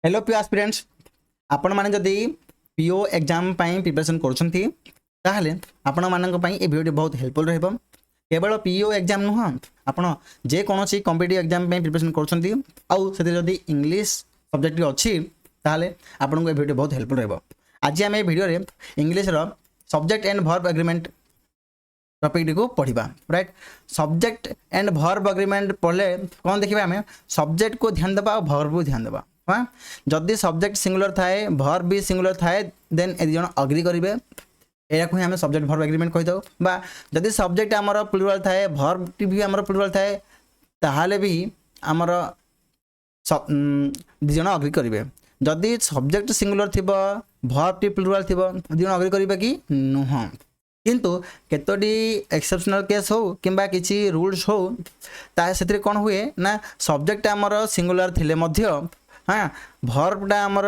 Hello प्रिय aspirants आपण माने जदि पीओ एग्जाम पई प्रिपरेशन करछंती ताहले आपण मानक पई ए वीडियो बहुत हेल्पफुल रहबो। केवल पीओ एग्जाम नुह आपण जे कोनोसी कॉम्पिटिटिव एग्जाम पई प्रिपरेशन करछंती आउ सेते जदि इंग्लिश सब्जेक्ट अछि ताहले आपण को ए वीडियो बहुत हेल्पफुल रहबो। आज हम ए वीडियो रे इंग्लिश रो subject and verb agreement topic को पढ़ा right. Subject and verb agreement पढ़ले कौन देखिए आम सब्जेक्ट को ध्यान देवा और वर्ब को ध्यान देवा। हाँ जदि सब्जेक्ट सिंगुलर थाए वर्ब भी सिंगुलर थाए देन ए जन अग्री करेंगे या हमें सब्जेक्ट वर्ब एग्रीमेंट कही दो। बा जदि सब्जेक्ट आमर प्लुराल थाए वर्ब भी आमर प्लुराल थाए ताहले भी आमर दी जन अग्री करेंगे। जदि सब्जेक्ट सिंगुलर थी वर्ब टी प्लुराल थी दी जन अग्री करेंगे कि नुह। किंतु केतोटी एक्सेप्शनल केस हो किंबा किसी रूल्स हो ता से कौन हुए ना सब्जेक्ट आमर सिंगुलर थिले मध्य हाँ वर्बटा आमर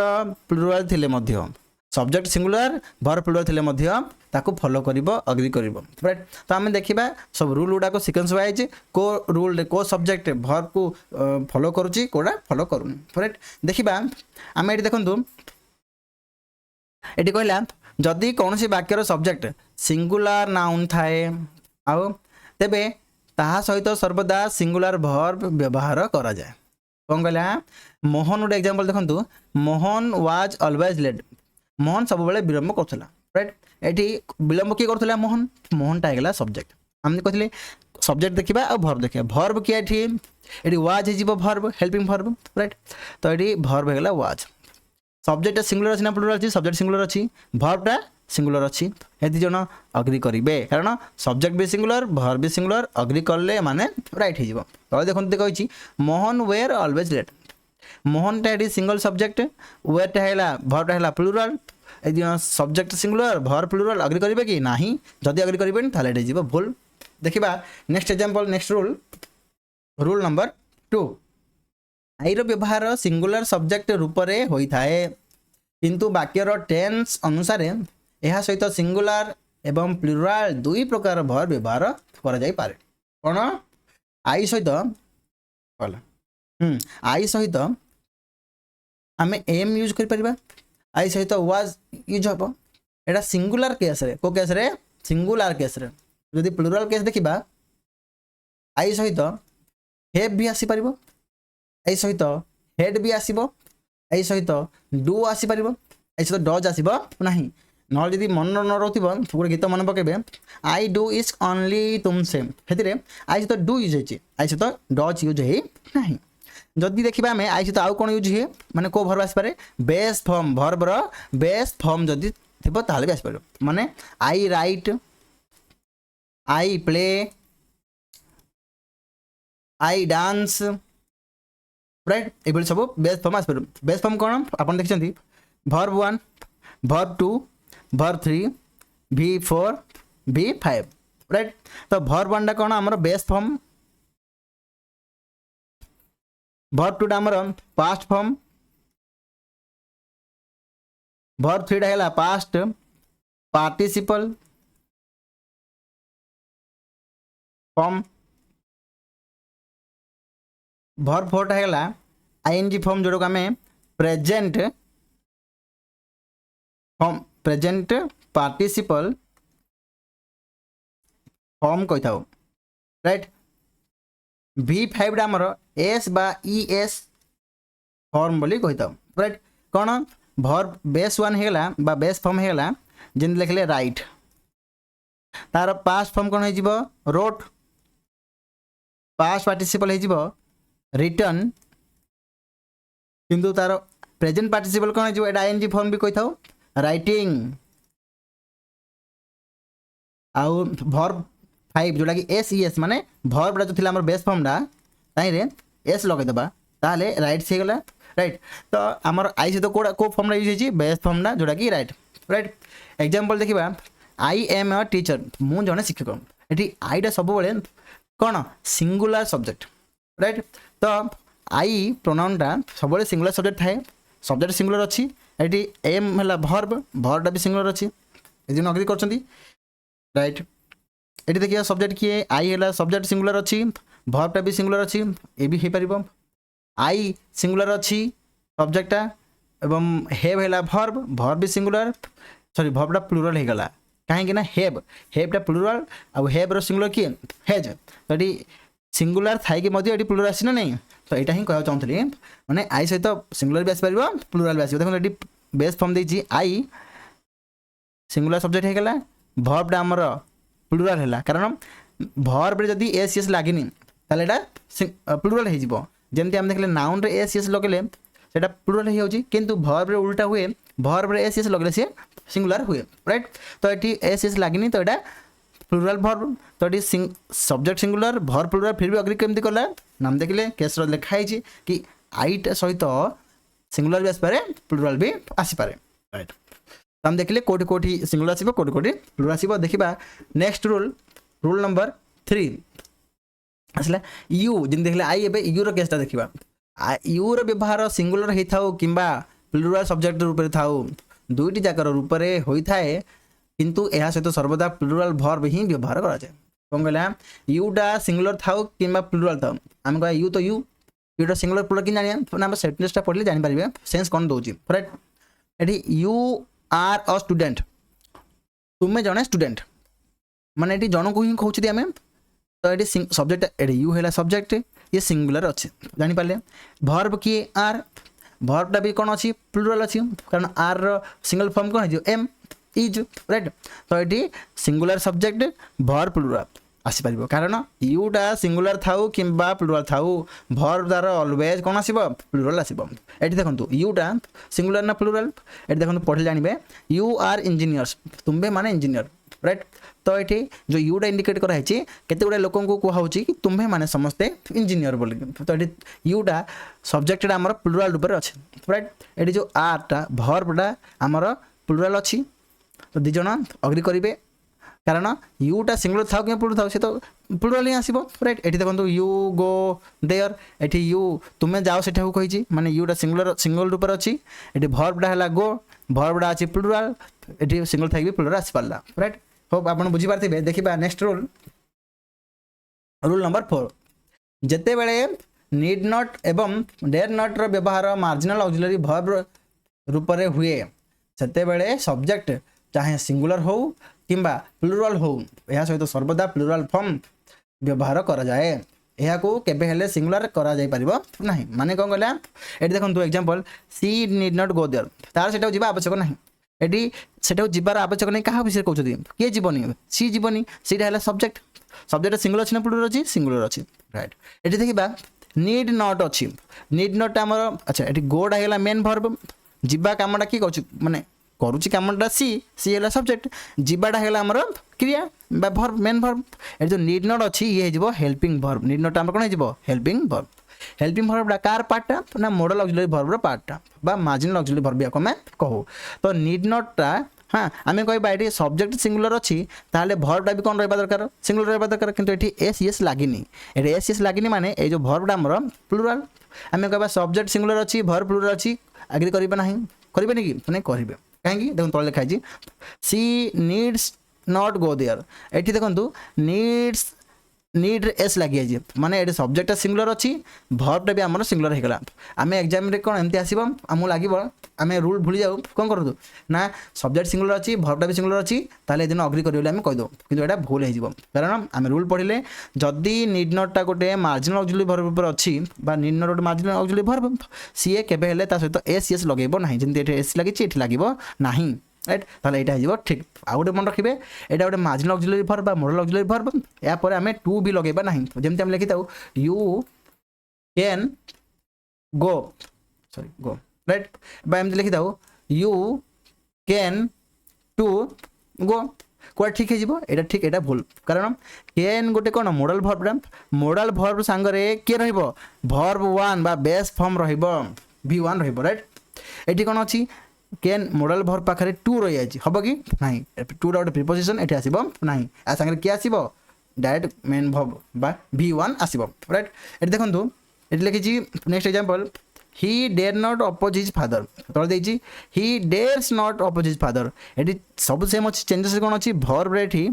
प्लुराल थिले मध्य सब्जेक्ट सिंगुलर वर्ब प्लुराल थिले मध्य ताकू फॉलो करिवो अग्री करिवो राइट। तो आम देखिबा सब रूल गुडा को सीक्वेंस वाइज को रूल को सब्जेक्ट वर्ब को फॉलो करूची कोडा फॉलो करूनी राइट। देखिबा आम एटी देखंतु एटी कहला जदि कौन सी वाक्यर सब्जेक्ट सिंगुलर नाउन थाए आउ तेबे ताहा सहित सर्वदा सिंगुलर वर्ब व्यवहार करा जाए। कौन कहला मोहन गोटे एग्जांपल देखंतु Mohan was always late Mohan सब बेले विलंब करथला राइट। एटी विलंब की करथला मोहन मोहन टा गेला सब्जेक्ट हमने कहले सब्जेक्ट देखिबा और वर्ब देखिबा। वर्ब की एटी वाज हे जीवो वर्ब हेल्पिंग वर्ब राइट। तो एटी वर्ब हे गेला वाज सब्जेक्ट सिंगुलर अच्छी ना प्लुराल अच्छी सब्जेक्ट सिंगुलर अच्छी वर्बटा सिंगुलर अच्छी ये जन अग्री करेंगे कारण सब्जेक्ट भी सिंगुलर वर्ब भी सिंगुलर अग्री कले माने राइट हो। तो देखते कही Mohan were always late Mohan टा सिंगल सब्जेक्ट वेयरटा है वर्बटा है प्लुराल ये subject singular verb plural agree करेंगे कि ना जदि अग्री करेंगे ताले ये भूल। देखिबा next example next rule rule number 2 Iyer व्यवहार सिंगुलर सब्जेक्ट रूप में होता है किंतु वाक्यर टेंस अनुसार यह सहित सिंगुलर एवं प्लुराल दुई प्रकार वर्ब व्यवहार करा जाई पारे। कौन आई सहित आई सहित आम एम यूज कर परिबा आई सहित वाज यूज हम एटा सिंगुलर केस रे को केस रे सिंगुलर केस रे। जदि प्लुराल केस देखिबा आई सहित हैव भी आसी परिबो ए सहित हेड भी आसीबो ए सहित डू आसी परिबो ए सहित डज आसीबो नाही न जदि मन न रहथिबो गोटे गीत मन पकेबे आई डू इज ओनली तुम सेम हेतिरे आई सहित डू यूज होची आई सहित डज यूज हे नाही। जदि देखिबा हमें आई सहित आउ कोन यूज हे माने को वर्ब आसी पारे बेस फॉर्म वर्ब रो बेस फॉर्म जदि थिबो ताले भी आसी पारे माने I write I play I dance right ये सब बेस फॉर्म आसपार। बेस फॉर्म कौन आप देखते verb 1 verb 2 verb 3 V4 V5 right. तो वर्ब 1 टा कौन आमर बेस फॉर्म वर्ब 2 टा आमर पास्ट फॉर्म वर्ब 3 टा हैला पास्ट पार्टिसिपल फॉर्म वर्ब 4 टा हैला आईएनजी फॉर्म जोड़ो आम present form present participle form कही था राइट। V5 टा आमर एस बा ES फॉर्म बोली कही था राइट। कौन वर्ब बेस 1 हैला बा बेस फॉर्म हैला जिन लिखले राइट तार पास्ट फॉर्म कौन हो रोट पास्ट पार्टिसिपल हो रिटर्न किंतु तार प्रेजेंट पार्टिसिपल कौन है आईएनजी फॉर्म भी कही था राइटिंग आउ वर्ब 5 जोटा कि SES माने वर्ब जो थिला हमर बेस फॉर्म डा ताई रे एस लगे दबा ताले राइट से गला राइट। तो हमर आई से तो को फॉर्म यूज होची बेस फॉर्म डा जोटा कि राइट राइट। एग्जांपल देखिबा आई एम अ टीचर मु जने शिक्षक एठी आई डा सब बेले कौन सिंगुलर सब्जेक्ट राइट। तो आई प्रोनाउन टा सब सिंगुलर सब्जेक्ट थाए सब्जेक्ट सिंगुलर अच्छी ये एम है वर्ब वर्बटा भी सिंगुलर अच्छी ये अग्री कर राइट। ये देखिए सब्जेक्ट किए आई है सब्जेक्ट सिंगुलर अच्छी वर्बटा भी सिंगुलर अच्छी ये भी हो पार आई सिंगुलर अच्छी सब्जेक्टा एवं हेव है भर्ब भर्ब भी सिंगुलर सॉरी भर्बटा प्लूराल हो गला कहीं ना हेवटा प्लूराल आउ हेव्र सिंगुलर किए हेज तो ये सिंगुलर थी प्लूराल आसी ना नहीं तो यहाँ ही कहना चाहूँगी मैंने आई सहित सिंगुलर भी आसपार प्लूराल भी आस देखो ये बेस फॉर्म देती आई सिंगुलर सब्जेक्ट हो गला भर्बटा आमर प्लूराल है कारण भर्ब जदि एस एस लगे ताले प्लूराल हो जमती आम देखले नाउन रे एस एस लगे सेटा प्लूराल हो जाऊँगी किंतु भर्ब रे उल्टा हुए भर्ब रे एस एस लगे सी सिंगुलर हुए राइट तो ये एस एस लगनी तो यहाँ प्लूराल भर्ब तो ये सब्जेक्ट सिंगुलर भर्ब प्लूराल फिर भी अग्री केमती कला नाम देखले केस लिखाई कि आईटा सहित सिंगुलर भी आसपे प्लूराल भी आसपे राइट तो हम देखिले कोटी कोटी सिंगुलर आसो कोटी कोटी प्लूराल आसो देखा नेक्स्ट रूल नंबर 3 आसला यू जिन देखले आई एबे यू रो केसटा देखिबा यू रो व्यवहार सिंगुलर होई थाउ किंबा प्लूराल सब्जेक्ट रूप रे थाउ दुईटी जाकर रूप रे होई थाए किंतु एहा सहित सर्वदा प्लूराल भर्ब ही व्यवहार करा जाय कोन कहला यूटा सिंगुलर थाउ किंबा प्लूराल थाउ हम कह यू तो यूटा सिंगुलर प्लूराल कि जानिया ना हम सेंटेंसटा पढले जानि परिबे सेंस कोन दोची राइट एठी यू आर अ स्टूडेंट तुमे जने स्टूडेंट माने एठी जन को ही कहउछि आमे तो ये सब्जेक्ट ये यू है सब्जेक्ट ये सिंगुलर अच्छे जानीपारे भर्ब किए आर भर्बटा भी कौन अच्छी प्लूराल अच्छी कारण आर सिंगल फॉर्म कौन हो एम इज राइट तो ये सिंगुलर सब्जेक्ट भर्ब प्लूराल आसीपर कारण यूटा सिंगुलर थाउ किंबा प्लूराल थाउ भर्ब द्वार ऑलवेज कौन आसो प्लूराल आसो ये देखो यूटा सिंगुलर ना प्लूराल ये देखो पढ़े जानवे यू आर इंजीनियर्स तुम्बे माने इंजीनियर राइट तो ये जो यूटा इंडिकेट कराई केते गुडा लोक कहूँ कि तुम्हें माने समस्ते इंजीनियर बोल तो ये यूटा सब्जेक्टा आमर प्लूराल रूप अच्छे राइट ये जो आरटा भर्बटा आमर प्लूराल अच्छी तो दिज अग्री करेंगे कारण यूटा सिंगुलर था कि प्लूराल था से तो प्लूराल ही आसो राइट ये देखो यू गो देयर ये यू तुम्हें जाओ से कही माने यूटा सिंगल रूप अच्छी ये भर्बटा है गो भर्बटा अच्छी प्लूराल ये सिंगल थी प्लूराल आसपारा राइट होप आप बुझीपारे देखा नेक्स्ट रूल नंबर 4 जिते बड़े नीड नॉट एवं डेयर नॉट रो व्यवहार मार्जिनल ऑक्सिलरी वर्ब रूप में हुए सेते बेले सब्जेक्ट चाहे सिंगुलर हो किंबा प्लूराल हो यह सहित सर्वदा प्लूराल फॉर्म व्यवहार करा जाए यह को केबे हेले सिंगुलर करा जाय परिबो नाही माने कोन कहला एटी देखंतु example she need not go there तार सेटा जिबा आवश्यक नाही एटी सेटा जिबार आवश्यक नाही कहा विषय कहउछथि के जीवनी सी जीवनी सीटा हेला सब्जेक्ट सिंगुलर अछि ना प्लूराल अछि सिंगुलर अछि राइट एटी देखिबा नीड नॉट अछि नीड नॉट हमर अच्छा एटी गोडा हेला मेन वर्ब जिबा कामडा की कहउछ माने करुची कामटा सी है सब्जेक्ट जीवाटा है आमर क्रिया भर्ब मेन भर्ब ये जो नीड नॉट अच्छी ये हो हेल्पिंग भर्ब नीड नॉट आम कौन हो हेल्पिंग भर्बटा कार पार्टा ना मॉडल ऑक्सिलरी भर्बर पार्टा बा मार्जिनल ऑक्सिलरी भर्ब या मैं कहू तो नीड नॉटटा हाँ आम कह ये सब्जेक्ट सिंगुलर अच्छी ताहले भर्बटा भी कौन रहा दरकार सिंगुलर रहा दरकार किंतु ये एस एस लगिनी ये एस एस लगिनी माने ये जो भर्बटा आमर प्लूराल आम कह सब्जेक्ट सिंगुलर अच्छी भर्ब प्लूराल अच्छी आग्री करेंगे ना करेंगे कि नहीं करेंगे कहीं देखो तले लिखाई she needs not go there एटी देखो नीड्स नीड एस लगी माने ये सब्जेक्टा सिंगुलर अच्छी भर्बटा भी आमर सिंगुलर होगा आम एग्जाम कौन एमती आसो आमको लगे आम रूल भूली जाऊ कौन करूँ ना सब्जेक्ट सिंगुलर अच्छी भर्बटा भी सिंगुलर अच्छी ताले दिन अग्री करें आम कहीदे कि यहाँ भूल हो कारण आम रूल पढ़ले जदि नीड नॉटटा गोटे मार्जिनल ऑक्सिलरी भर्ब पर अच्छी नीड नॉट गोटे मार्जिनल ऑक्सिलरी भर्ब सी केबे सहित एस एस लगे ना जमी एस लगी लगे ना राइट ताले यहाँ ठीक आउ गोटे मन रखिए यहाँ गोटे marginal auxiliary verb model auxiliary verb या पर आम टू भी लगेबा ना जमी आम लिखि था you can go sorry go right एमती लिखि था यू कैन टू गो कौन ठीक है ये ठीक यहाँ भूल कारण कैन गोटे कौन मॉडल भर्ब सांगरे किए भर्ब वन बा बेस फॉर्म V1 राइट ये कौन अच्छी कैन मॉडल भर्ब पाखे टू रही हम कि ना टू गोटे प्रिपोजिशन ये आसो ना आ सांगे किए आसो डायरेक्ट मेन भर्ब बा V1 आसो राइट ये देखो ये लिखी next example he dare not oppose his father तले देखिए he dares not oppose his father ये सब सेम अच्छी चेंजेस कौन अच्छी भर्ब ये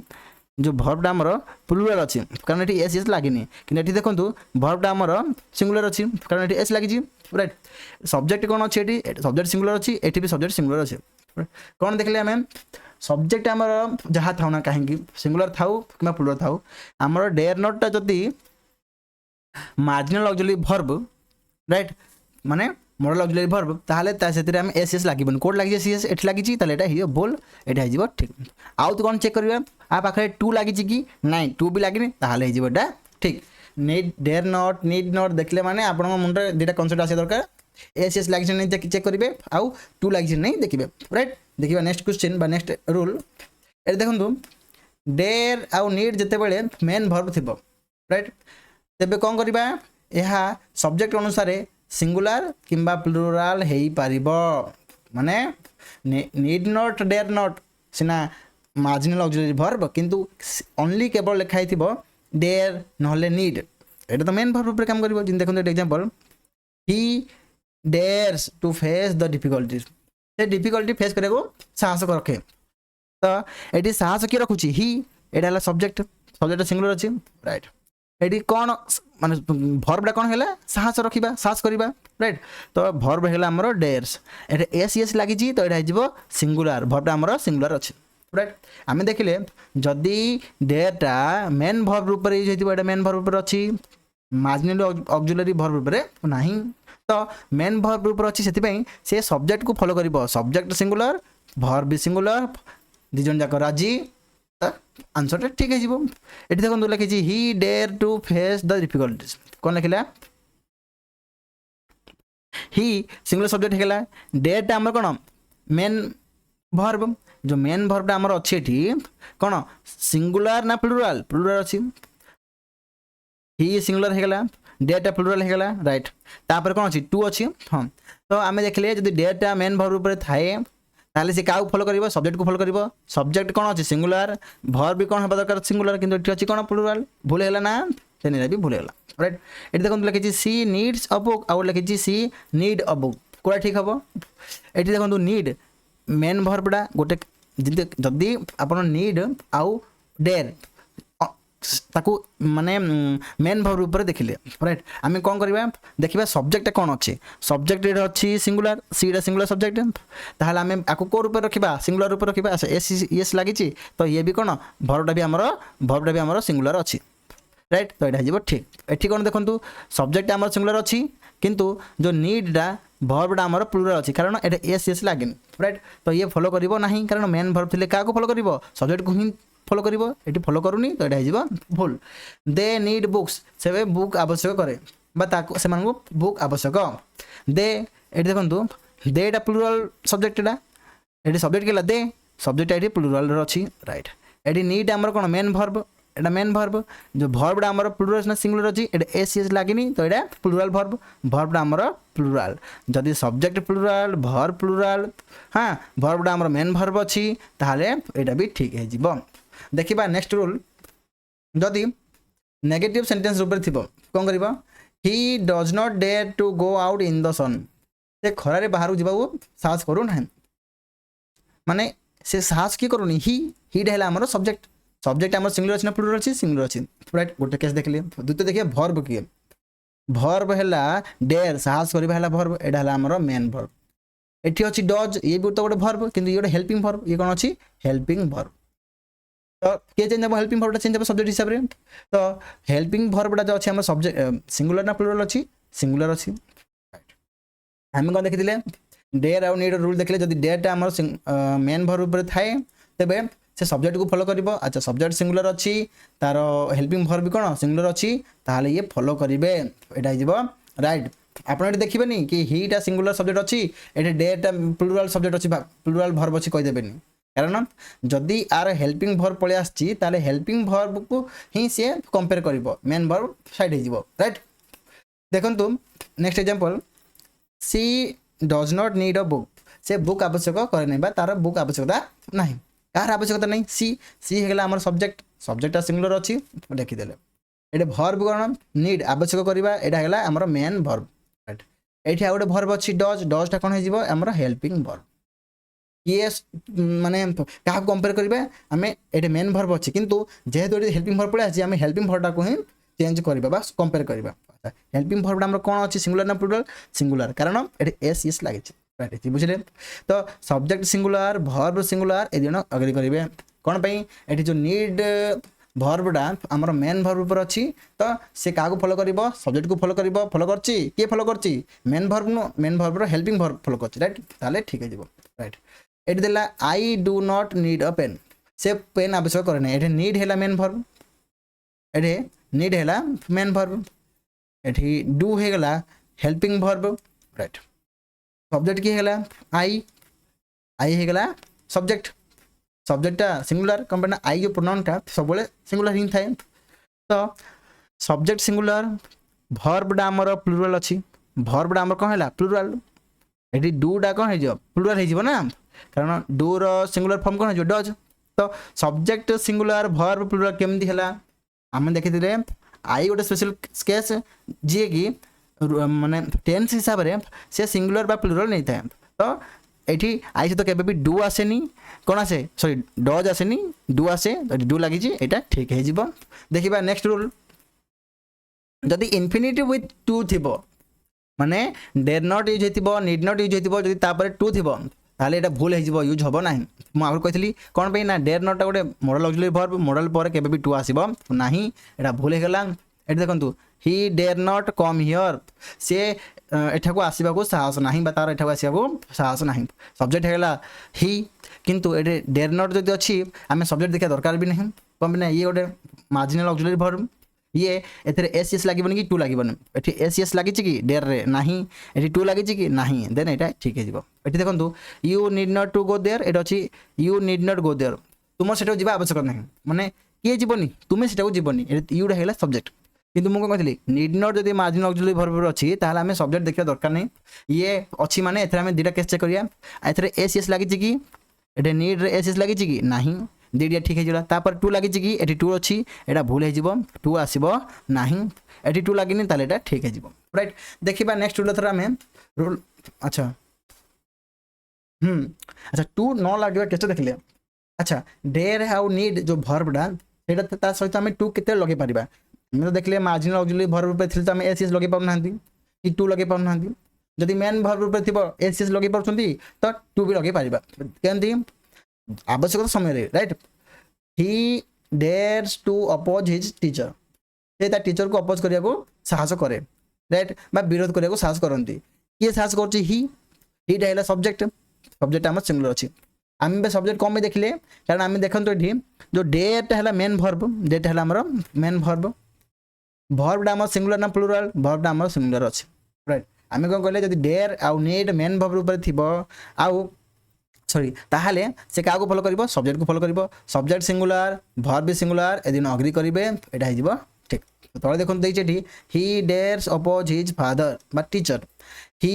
जो भर्बटा आमर प्लुराल अच्छी कारण ये एस एस लगे कि देखो भर्बटा आमर सिंगुलर अच्छी कारण ये एस लगी राइट सब्जेक्ट कौन अच्छी सब्जेक्ट सिंगुलर अच्छी ये भी सब्जेक्ट सिंगुलर अच्छे कौन देखले आम सब्जेक्ट आमर जहाँ था ना कहीं सिंगुलर थाउ कि प्लुराल थाउ आमर डेयर नॉटटा जदि मार्जिनल ऑक्सिलरी वर्ब राइट माने मॉडल ऑक्सिलरी वर्ब ताहले आम एस एस लगे कोड लगी एस एस एट लगी ये बोल ये ठीक आउ तो कौन चेक करवा आ पाखे टू लगी कि नाइन टू भी लगे ताहले ठीक need dare not need not देखले माने आप मुंडे दुटा कनसेप्ट आसा दरकार एस एस लगी नहीं चेक करेंगे आउ टू लगी नहीं देखिए राइट देखिए नेक्स्ट क्वेश्चन बा नेक्स्ट रूल ए देखो डेयर आउ नीड जिते बड़े मेन वर्ब थी राइट तेबे कौन करवा यह सब्जेक्ट अनुसार सिंगुलर किंबा प्लुराल हो पारिबो माने नीड नॉट डेयर नॉट सिना मार्जिनल ऑक्सिलरी वर्ब किंतु ओनली केवल लिखाई थी डेयर नहले नीड एटा तो मेन वर्ब ऊपर काम करिवो जिन देखो example he dares to face the difficulties से डिफिकल्टी फेस करे को साहस को रखे तो एटी साहस किए रखुची ही एटा हला सब्जेक्ट सब्जेक्ट सिंगुलर अछि राइट एटी कौन माने भर्बटा कौन है साहस रखा साहस करवा राइट तो भर्ब है आमर डेयर्स एट एस एस लगी तो यहाँ सिंगुलर भर्बटा आमर सिंगुलर अच्छे राइट आम देखिले जदि डेयरटा मेन भर्ब रूप यूज होता मेन भर्ब अच्छी मार्जिनल ऑक्सिलरी भर्ब रूप नहीं तो मेन भर्ब रूप अच्छी से सब्जेक्ट को फॉलो कर सब्जेक्ट सिंगुलर भर्ब भी सिंगुलर दिजन जाक राजी आंसर ठीक है ये देखो लिखी he dare to face the difficulties कौन लिखला ही सिंगुलर सब्जेक्ट है डेयरटा आमर कौन मेन भर्ब जो मेन भर्बटा आमर अच्छे कौन सिंगुलर ना प्लुराल प्लुराल अच्छी ही सिंगुलर होगा डेयरटा प्लुराल होगा राइट तापर कौन अच्छी टू अच्छी हाँ तो आम देखिले जब डेयरटा मेन भर्ब ऊपर थाए ताले से क्या फॉलो करिवो सब्जेक्ट को फॉलो करिवो सब्जेक्ट कौन अच्छी सिंगुलर भर्ब भी कौन होगा दरकार सिंगुलर किंतु एठी अच्छी कौन प्लुराल भूल है ना से नहीं भी भूल है राइट ये देखो लिखी सी नीड्स अ बुक आउ लिखी सी नीड अ बुक कोड़ा ठीक हम ये देखो नीड मेन भर्बटा गोटे जदि आप नीड आउ डेयर ताकू माने मेन भर्ब ऊपर देखिले राइट आम कौन करवा देखा सब्जेक्ट कौन अच्छे सब्जेक्ट अच्छी सिंगुलर सीटा सिंगुलर सब्जेक्ट ताहले आम आपको को रूप रखा सिंगुलर रूप रखा एस एस लगी तो ये भी कौन भर्बटा भी आमर सिंगुलर अच्छी राइट तो यहाँ ठीक एठी कौन देखो सब्जेक्ट आमर सिंगुलर अच्छी किंतु जो नीडटा भर्बटा आमर प्लुराल अच्छी कारण एटा एस एस लगे राइट तो ये फॉलो करिवो नहीं कारण मेन भर्ब थे क्या फॉलो करिवो सब्जेक्ट को ही फॉलो करिवो एटी फॉलो करूनी तो यहाँ भूल दे नीड बुक्स से बुक आवश्यक करे से बुक आवश्यक दे ये देखो देटा प्लुराल सब्जेक्ट ये सब्जेक्ट के दे सब्जेक्ट ये प्लुराल अच्छी राइट ये नीड आमर कौन मेन भर्ब एटा मेन भर्ब जो भर्बटा आमर प्लुराल ना सिंगुलर अच्छी एटा एस एस लगे तो यहाँ प्लुराल भर्ब भर्बटा आमर प्लुराल जदि सब्जेक्ट प्लुराल भर्ब प्लुराल हाँ भर्बटा आमर मेन भर्ब अच्छी ताहले एटा भी ठीक है देखिबा नेक्स्ट रूल जदि नेगेटिव सेंटेंस रूप थी कौन करवा he does not dare to go out in the sun से खरारे बाहर जावा साहस करू ना माने से साहस किए करूनी हीटा है आमर सब्जेक्ट आमर सिंगुलर अच्छी ना प्लुराल अच्छी सिंगुलर अच्छी राइट गोटे केस देखिए द्वितीय देखिए भर्ब किए भर्ब है डेयर साहस करवा भर्ब एटा है आमर मेन भर्ब एटी अच्छी डज ये भी तो गोटे भर्ब किंतु ये गोटे हेल्पिंग भर्ब ये कौन अच्छी हेल्पिंग भर्ब तो किए चेंज हम हेल्पिंग भर्बटा चेंज हम सब्जेक्ट हिसाब से तो हेल्पिंग भर्बटा जो अच्छे सब्जेक्ट सिंगुलर ना प्लुराल अच्छी सिंगुलर अच्छी आम कौन देखी डेयर आउ नीड रूल देखले जब डेयरटा आम मेन भर्ब ऊपर थाए तेबे से सब्जेक्ट को फॉलो करिवो अच्छा सब्जेक्ट सिंगुलर अच्छी तार हेल्पिंग भर्ब भी कौन सिंगुलर अच्छी ताहले ये फॉलो करेंगे यहाँ राइट आप देखिए कि हीटा सिंगुलर सब्जेक्ट अच्छी ये डेयरटा प्लुराल सब्जेक्ट अच्छी प्लुराल भर्ब अच्छी कहीदेनि कारण जदि आर हेल्पिंग भर्ब पलि आसी ताले हेल्पिंग भर्ब को ही सी कंपेयर कर मेन भर्ब साइड हो राइट देखो next example she does not need a book से बुक आवश्यक करे नहीं तार बुक आवश्यकता नहीं यार आवश्यकता नहीं सी है आम सब्जेक्ट सिंगुलर अच्छी देखीदे ये भर्ब कौन नीड आवश्यक करवा यहाँ है आम मेन भर्ब राइट ये गोटे भर्ब अच्छी डजटा कौन हो हेल्पिंग भर्ब किए माने क्या कंपेयर करेंगे आम ये मेन भर्ब अच्छी किंतु जेहेतु ये हेल्पिंग भर्ब पड़े आम हेल्पिंग भर्बटा को ही चेंज करवा कंपेयर करवा हेल्पिंग भर्बटा आम कौन अच्छी सिंगुलर ना प्लुराल सिंगुलर कारण ये एस यस लगी बुझे तो सब्जेक्ट सिंगुलर भर्ब सिंगुलर ए दिन अग्री करेंगे कौन ये जो नीड भर्बटा आमर मेन भर्ब ऊपर अच्छी तो सी क्या फॉलो कर सब्जेक्ट को फॉलो कर किए फॉलो कर मेन भर्ब नु मेन भर्बर हेल्पिंग भर्ब फॉलो कर राइट ताले ठीक है राइट ये देला I do not need a pen से पेन आवश्यक करे ना ये नीड है मेन भर्ब ये नीड है मेन भर्ब ये डू हो गला हेल्पिंग भर्ब राइट सब्जेक्ट किए है आई हो गला सब्जेक्ट सब्जेक्टा सिंगुलर कम आई जो प्रोनाउनटा सब सिंगुलर ही थाए तो सब्जेक्ट सिंगुलर भर्बटा आमर प्लुराल अच्छी भर्बटा आमर कौन है प्लुराल ये डूटा कौन हो प्लुराल हो ना कारण डू रो सिंगुलर फॉर्म कौन हो डज तो सब्जेक्ट सिंगुलर भर्ब प्लुराल केमती है आम देखी आई गोटे स्पेशल केस जी कि माने टेंस हिसाब से सिंगुलर बा प्लुराल नहीं था तो ये आई सहित केबे भी डू आसेनी कौन आसे सॉरी डज आसेनी डू आसे डू लगी यहाँ ठीक है देखा नेक्स्ट रूल जदि इनफिनिटिव विथ टू थी माने डेर नॉट यूज हो नीड नॉट यूज हो टू थी ताले ये भूल हो यूज हम ना मुझे कही कौन पे ना डेर नॉट गोटे मॉडल ऑक्सिलरी वर्ब मॉडल पर केबे भी टू आसब ना यहाँ भूल होगा ये देखो ही डेर नॉट कम हियर सी एठाको आसवा को साहस ना तार एठाको आसवा को साहस ना सब्जेक्ट है ही किंतु ये डेर नॉट जब अच्छी आम सब्जेक्ट देखा दरकार भी नहीं कम ना ये गोटे मार्जिनल ऑक्सिलरी वर्ब ये एथेर एस एस लगे कि टू लगे ये एस एस लगी कि डेर रे ना ये टू लगी कि ना देन यहाँ ठीक है ये देखो you need not to go there ये अच्छी you need not go there तुम से जा आवश्यक ना माने किए जीवनी तुम्हें से जीवनी यूटा है सब्जेक्ट किंतु मुझे कहती नीड नॉट जब मार्जिन ऑक्सिलरी वर्ब अच्छी ताहले आम सब्जेक्ट देखा दरकार नहीं ये अच्छी माने एथेर दुटा केस चेक करिया एथेर एस एस लगी कि ये नीड रे एस एस लगी कि ना दुटा ठीक है तापर टू लगी कि ये टू अच्छी यहाँ भूल हो टू आसब ना ये टू लगे ताले ठीक है राइट देखा नेक्स्ट रूल थोड़ा आम रूल अच्छा अच्छा टू न लगे केस देखिले अच्छा डेर हाउ नीड जो भर्बटा से सहित आम टू के लगे पार तो देखिले मार्जिनल ऑक्सिलरी भर्ब पे तो आम एस एस लगे पाना कि टू लगे पाना जदि मेन भर्ब पे थी एस एस लगे पार्टी तो टू भी लगे पार कमी आवश्यकता समय right he dares to oppose his teacher से टीचर को अपोज करने को साहस करे राइट बा विरोध करने को साहस करती किए साहस कर है सब्जेक्ट सब्जेक्ट आम सिंगुलर अच्छी आम सब्जेक्ट कम देखिले कारण आम देखो ये जो डेटा है मेन भर्ब डेटा है आमर मेन भर्ब भर्बटा आम सिंगुलर ना प्लुराल भर्बटा आम सिंगुलर अच्छी राइट आम कौन कहले जब डेयर आउ नीड मेन भर्ब ऊपर थी आउ सॉरी ताहले से क्या फॉलो कर सब्जेक्ट को फॉलो कर सब्जेक्ट सिंगुलर भर्ब भी सिंगुलर एदिन अग्री करेंगे यहाँ हो ठीक तले देखो देखिए he dares oppose his father बा टीचर ही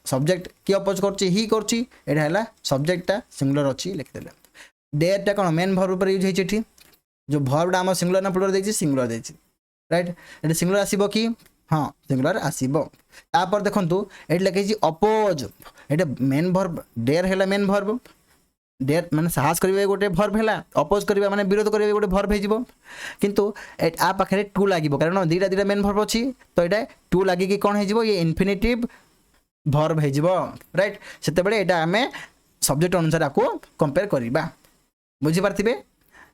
सब्जेक्ट किए अपोज कर सब्जेक्टा सिंगुलर अच्छी लिखिदे डेयरटा कौन मेन भर्ब पर यूज होती जो भर्बटा आम सिंगुलर ना प्लुराल देखिए सिंगुलर देखिए राइट ये सिंगुलर आसब कि हाँ सिंगुलर आसब तापर देखो ये लिखी अपोज ये मेन भर्ब डेयर है मेन भर्ब डेयर माने साहस करेंगे गोटे भर्ब है अपोज करेंगे माने विरोध करेंगे गोटे भर्ब हो किंतु आ पाखे टू लगे कारण दुटा मेन भर्ब अच्छी तो यहाँ टू लगे कौन हो ये इनफिनिटिव भर्ब हो राइट से आम सब्जेक्ट अनुसार आपको कंपेयर करवा बुझीपारे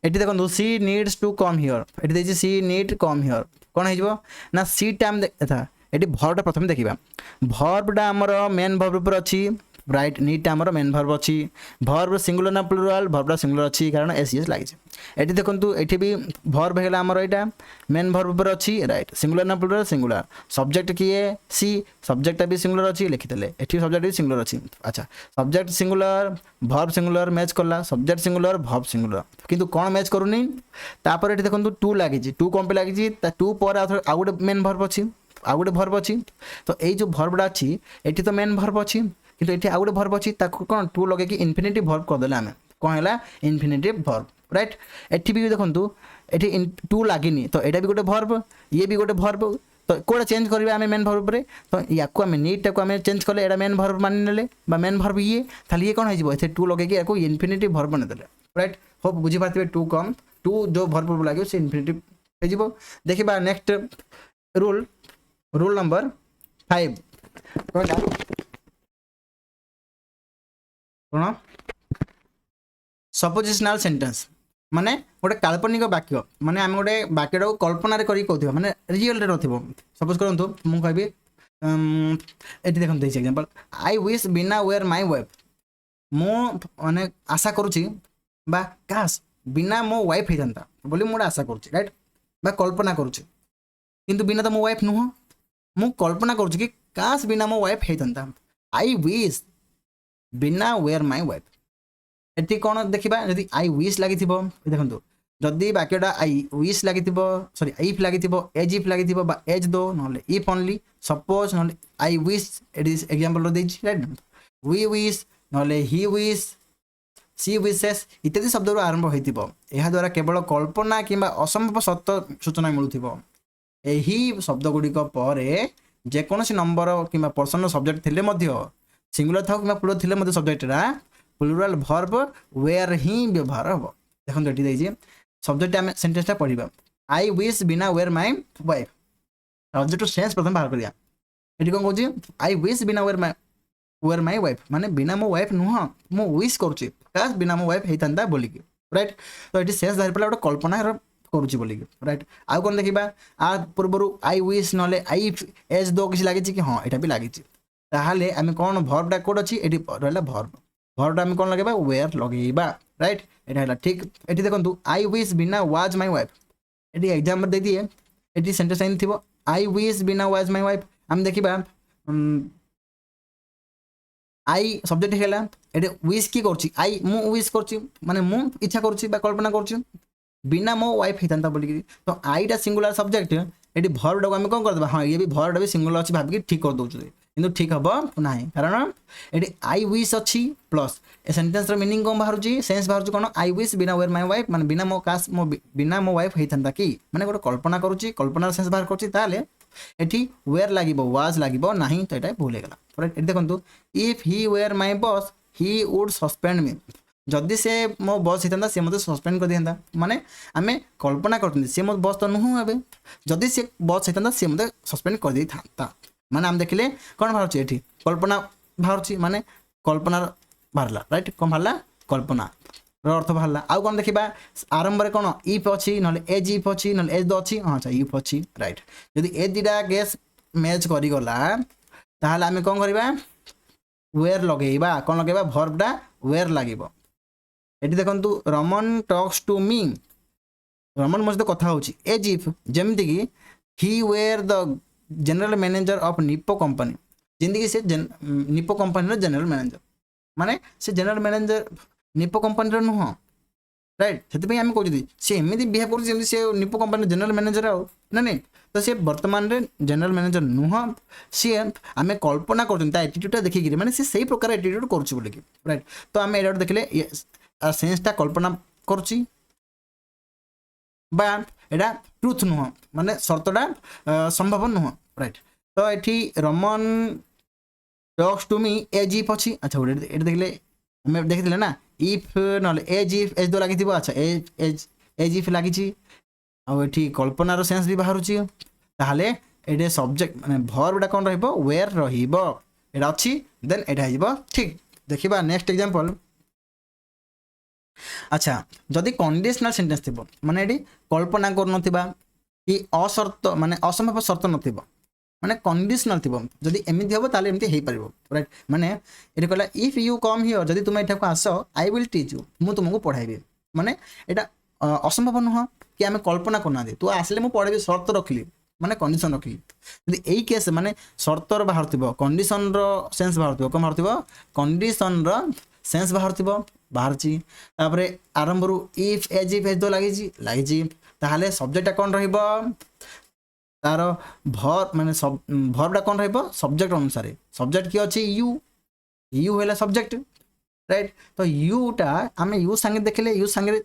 ये देखो सी नीड्स टू कम हियर ये देखिए सी नीड कम हियर कौन हो ना सी टाइम था ये भर्बटा प्रथम देखा भर्बटा आमर मेन भर्ब पर अच्छी राइट नीडटा आमर मेन भर्ब अच्छी भर्ब सिंगुलर ना प्लुराल भर्बटा सिंगुलर अच्छी कारण एस एस लगी ये देखो ये भी भर्ब है आमर यहाँ मेन भर्ब पर अच्छी राइट सिंगुलर ना प्लुराल सिंगुलर सब्जेक्ट किए सी सब्जेक्टा भी सिंगुलर अच्छी लिखिदे ये सब्जेक्ट भी सिंगुलर अच्छी अच्छा subject singular verb singular match कला सब्जेक्ट सिंगुलर भर्ब सिंगुलर किंतु कौन मैच करूनी तापर ये देखो टू लगी टू कम पे लगी टू पर आउ गोटे मेन भर्ब अच्छी आउ गोटे भर्ब अच्छी तो ये जो भर्बटा अच्छी ये तो मेन भर्ब अच्छी किंतु ये आउ गोटे भर्ब अच्छी कौन टू लगे इनफिनिटिव भर्ब करदे आम कौन है इनफिनिटिव भर्ब राइट एटी भी देखो ये टू लगे तो यहाँ भी गोटे भर्ब ये भी गोटे भर्ब तो कोड़ा चेंज करिबा आमे मेन वर्ब रे तो याकू आमे नीड टाकू आमे चेंज करले एटा मेन वर्ब मानि नेले बा मेन वर्ब ये थाली ये कोन हो जिवो एथे टू लगे कि याकू इन्फिनिटिव वर्ब बने देले राइट होप बुझी पाथिबे टू कम टू जो वर्ब लागियो से इन्फिनिटिव हो जिवो देखिबा नेक्स्ट रूल रूल नंबर 5 कोला कोन सपोजिशनल सेंटेंस माने गोटे काल्पनिक वाक्य माने आम गोटे वाक्य कल्पना करी कहथिबा माने रियल रे नथिबो सपोज करंतु मु कहबी एटी देखन देछि एग्जांपल आई विश बिना वेयर माय वाइफ मु माने आशा करूची बा काश बिना मो वाइफ हे जानता बोली मु आशा करूची राइट बा कल्पना करूची किंतु बिना तो मो वाइफ नुह मु कल्पना करूची कि काश बिना मो वाइफ हे जानता आई विश बिना वेयर माय वाइफ एटी कौन देखा जदि आई विश लगी देखो जदि वाक्यटा आई विश लगी सॉरी इफ लगी एज इफ लगी एज दो ना इफ ओनली सपोज ना आई विश एट एग्जांपल राइट वी विश ना ही विश सी विशेस इत्यादि शब्द आरंभ हो द्वारा केवल कल्पना कि असंभव सत्य सूचना मिलूथिबो एही शब्द गुड़िक पर जेकोसी नंबर कि पर्सन सब्जेक्ट थिले मध्य सिंगुलर था कि प्लुरल थिले सब्जेक्टा प्लुरल वर्ब वेयर ही व्यवहार हम देखो ये सब्जेक्ट आम सेंटेंसटा पढ़ा आई विश बिना were my wife subject sense प्रथम बाहर करिया एटी कौन कहूँ आई विश बिना वेयर माय वाइफ माने बिना मो वाइफ नुह मु विश करुच्ची काश बिना मो वाइफ होता बोलिकी राइट तो ये सेंस धरी पड़ा गोटे कल्पना करुच्ची बोलिकी राइट आउ कौन देखा आ पूर्व आई विश ना आई एज दो किसी लगी कि हाँ यहाँ भी लगी ताहले आम कौन भर्बटा कोड अच्छी ये रहा भर्ब भर्बटा आम कौन लगे वेयर लगेबा राइट यहाँ ठीक ये देखो आई विश बिना वाज माय वाइफ ये एग्जाम्पल दे दिए ये सेंटेंस आइन थी आई विश बिना वाज माय वाइफ आम देखा आई सब्जेक्ट है ये विश किए कर आई मु विश कर माने मु इच्छा कर कल्पना कर बिना मो वाइफ होता बोलिकी तो आईटा सिंगुलर सब्जेक्ट ये भर्बटा को आम कौन करदे हाँ ये भी भर्बटा भी सिंगुलर अच्छी भाविकी ठीक कर दौर किंतु ठीक हम ना कारण ये आई विश अच्छी प्लस ए सेंटेंस मीनिंग कौन बाहर सेंस बाहर कौन आई विश बिना वेयर माय वाइफ माने बिना मो काश मो बिना मो वाइफ होता कि माने गोटे कल्पना करुच्ची कल्पनार सेंस बाहर करें एटी वेयर लगे वाज लगे ना तो ये भूल होगा राइट देखो if he were my boss he would suspend me जदि से मो बस होता सी मतलब सस्पेंड कर दिखाता माने आम कल्पना करते सी मो बस तो नुह ए जदि से बस होता सी मतलब सस्पेंड कर था माने आम देखिले कौन बाहर ये कल्पना बाहर माने कल्पना बाहरला राइट कौन बाहरला कल्पना अर्थ बाहरला आउ कौन देखा आरंभ में कौन इफ अच्छी ना एज इफ अच्छी ना एज दो अच्छी हाँ अच्छा इफ अच्छी राइट जदि ए दुटा गेस मैच करीगला ताहले आम कौन करवा वेयर लगेबा कौन लगेबा भर्बटा वेयर लगे ये देखो Raman talks to me Raman मो सहित कथा होची एज इफ जमती कि he were the general manager of Nippo company जिंदगी से निप्पो कंपनी जनरल मैनेजर माने से जनरल मैनेजर निप्पो कंपनी नुह राइट से आम कहते सी एमती बिहेव कर सी निप्पो कंपनी जनरल मैनेजर आउ ना नहीं तो सी वर्तमान में जनरल मैनेजर नुह सी आम कल्पना कर एटीट्यूडा देखिए मैंने से प्रकार एटीट्यूड करुच्ची राइट तो आम ये देखिले सेंसटा कल्पना करुच्ची बा एटा ट्रुथ नुह माने शर्तटा संभव नुह राइट तो ये Raman talks to me as if अच्छी अच्छा ये देखिले आम देखी ना इफ ना एज दो लगी अच्छा एज इफ लगी आठी कल्पनार सेंस भी बाहर ताहले ये सब्जेक्ट माने भर्बटा कौन वेयर रहा अच्छी देन एटा ठीक देखा नेक्स्ट एग्जांपल अच्छा जदि कंडीशनल सेंटेंस थी माने ये कल्पना कर कि असर्त माने असंभव शर्त नथिबो माने कंडीशनल थी जदि एमती हम ताले एमती हो पार राइट माने ये कहला इफ यू कम हियर जदि तुम एठा को आस आई विल टीच यू मु तुमको पढ़ाइबी माने एटा असंभव नुह कि आम कल्पना करना तू आसले मु पढ़ाइबी शर्त रखिली माने कंडीशन रखिली जदि एई केस माने शर्तर बाहर थी कंडीशन रो सेंस बाहर थी कौन बाहर कंडीशन रो सेंस बाहर तापर आरंभ रू इफ एज दो लगी ताहले सब्जेक्टा कौन तार भर माने भर्बटा कौन सब्जेक्ट अनुसार सब्जेक्ट किए अच्छी यू है सब्जेक्ट राइट तो यूटा आम यू सांगे देखले यू सांगे